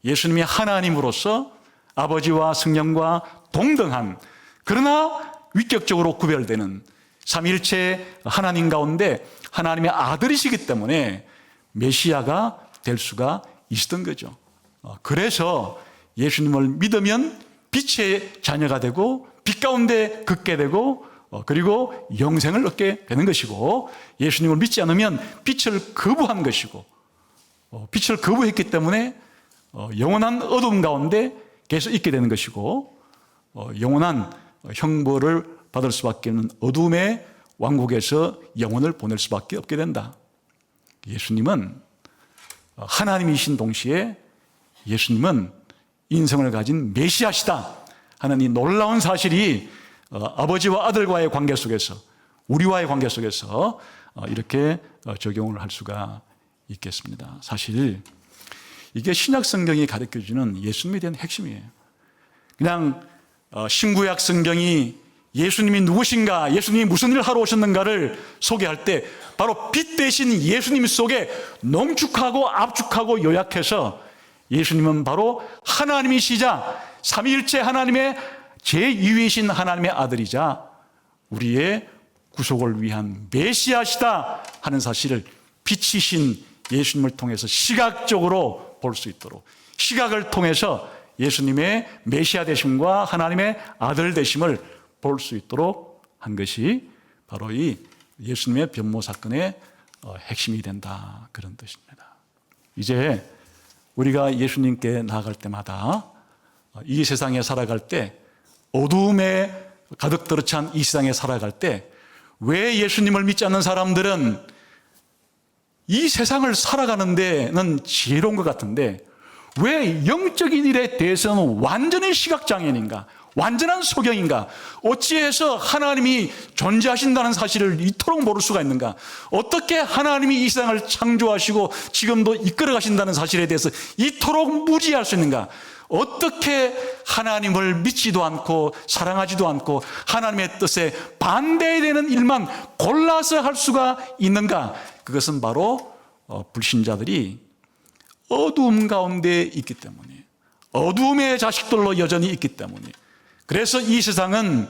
Speaker 1: 예수님이 하나님으로서 아버지와 성령과 동등한 그러나 위격적으로 구별되는 삼위일체 하나님 가운데 하나님의 아들이시기 때문에 메시아가 될 수가 있었던 거죠. 그래서 예수님을 믿으면 빛의 자녀가 되고 빛 가운데 걷게 되고 그리고 영생을 얻게 되는 것이고 예수님을 믿지 않으면 빛을 거부한 것이고 빛을 거부했기 때문에 영원한 어둠 가운데 계속 있게 되는 것이고 영원한 형벌을 받을 수밖에 없는 어둠의 왕국에서 영혼을 보낼 수밖에 없게 된다. 예수님은 하나님이신 동시에 예수님은 인성을 가진 메시아시다 하는 이 놀라운 사실이 아버지와 아들과의 관계 속에서 우리와의 관계 속에서 이렇게 적용을 할 수가 있겠습니다. 사실 이게 신약 성경이 가르쳐주는 예수님에 대한 핵심이에요. 그냥 신구약 성경이 예수님이 누구신가, 예수님이 무슨 일을 하러 오셨는가를 소개할 때 바로 빛 대신 예수님 속에 농축하고 압축하고 요약해서 예수님은 바로 하나님이시자 삼위일체 하나님의 제2위이신 하나님의 아들이자 우리의 구속을 위한 메시아시다 하는 사실을 빛이신 예수님을 통해서 시각적으로 볼 수 있도록 시각을 통해서 예수님의 메시아 되심과 하나님의 아들 되심을 볼 수 있도록 한 것이 바로 이 예수님의 변모 사건의 핵심이 된다 그런 뜻입니다. 이제 우리가 예수님께 나아갈 때마다 이 세상에 살아갈 때 어두움에 가득 들어찬 이 세상에 살아갈 때 왜 예수님을 믿지 않는 사람들은 이 세상을 살아가는 데는 지혜로운 것 같은데 왜 영적인 일에 대해서는 완전히 시각장애인인가? 완전한 소경인가? 어찌해서 하나님이 존재하신다는 사실을 이토록 모를 수가 있는가? 어떻게 하나님이 이 세상을 창조하시고 지금도 이끌어 가신다는 사실에 대해서 이토록 무지할 수 있는가? 어떻게 하나님을 믿지도 않고 사랑하지도 않고 하나님의 뜻에 반대되는 일만 골라서 할 수가 있는가? 그것은 바로 불신자들이 어두움 가운데 있기 때문에 어두움의 자식들로 여전히 있기 때문에 그래서 이 세상은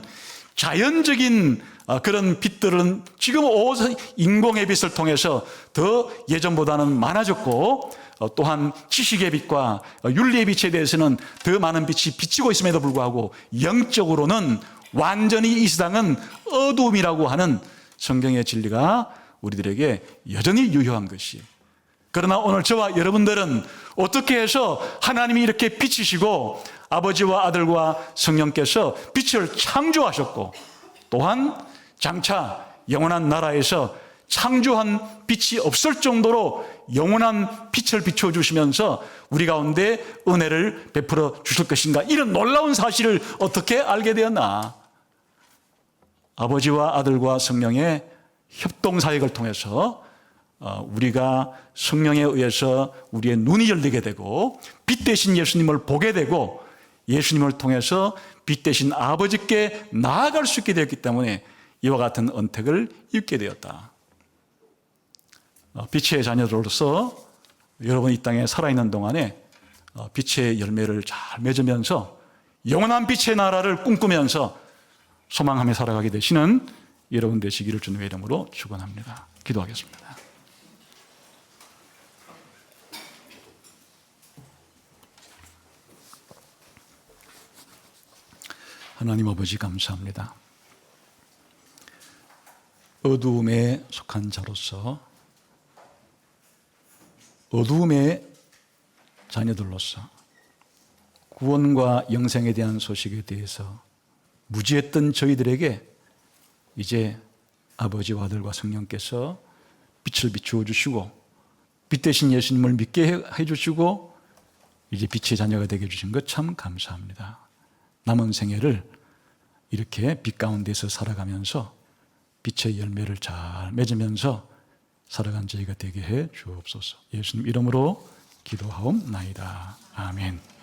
Speaker 1: 자연적인 그런 빛들은 지금 인공의 빛을 통해서 더 예전보다는 많아졌고 또한 지식의 빛과 윤리의 빛에 대해서는 더 많은 빛이 비치고 있음에도 불구하고 영적으로는 완전히 이 세상은 어두움이라고 하는 성경의 진리가 우리들에게 여전히 유효한 것이에요. 그러나 오늘 저와 여러분들은 어떻게 해서 하나님이 이렇게 빛이시고 아버지와 아들과 성령께서 빛을 창조하셨고 또한 장차 영원한 나라에서 창조한 빛이 없을 정도로 영원한 빛을 비춰주시면서 우리 가운데 은혜를 베풀어 주실 것인가 이런 놀라운 사실을 어떻게 알게 되었나? 아버지와 아들과 성령의 협동사역을 통해서 우리가 성령에 의해서 우리의 눈이 열리게 되고 빛 대신 예수님을 보게 되고 예수님을 통해서 빛 대신 아버지께 나아갈 수 있게 되었기 때문에 이와 같은 언택을 입게 되었다. 빛의 자녀들로서 여러분 이 땅에 살아있는 동안에 빛의 열매를 잘 맺으면서 영원한 빛의 나라를 꿈꾸면서 소망하며 살아가게 되시는 여러분 되시기를 주님의 이름으로 축원합니다. 기도하겠습니다. 하나님 아버지 감사합니다. 어두움에 속한 자로서, 어두움의 자녀들로서 구원과 영생에 대한 소식에 대해서 무지했던 저희들에게 이제 아버지와 아들과 성령께서 빛을 비추어 주시고 빛 대신 예수님을 믿게 해주시고 이제 빛의 자녀가 되게 해주신 것 참 감사합니다. 남은 생애를 이렇게 빛 가운데서 살아가면서 빛의 열매를 잘 맺으면서 살아간 저희가 되게 해 주옵소서. 예수님 이름으로 기도하옵나이다. 아멘.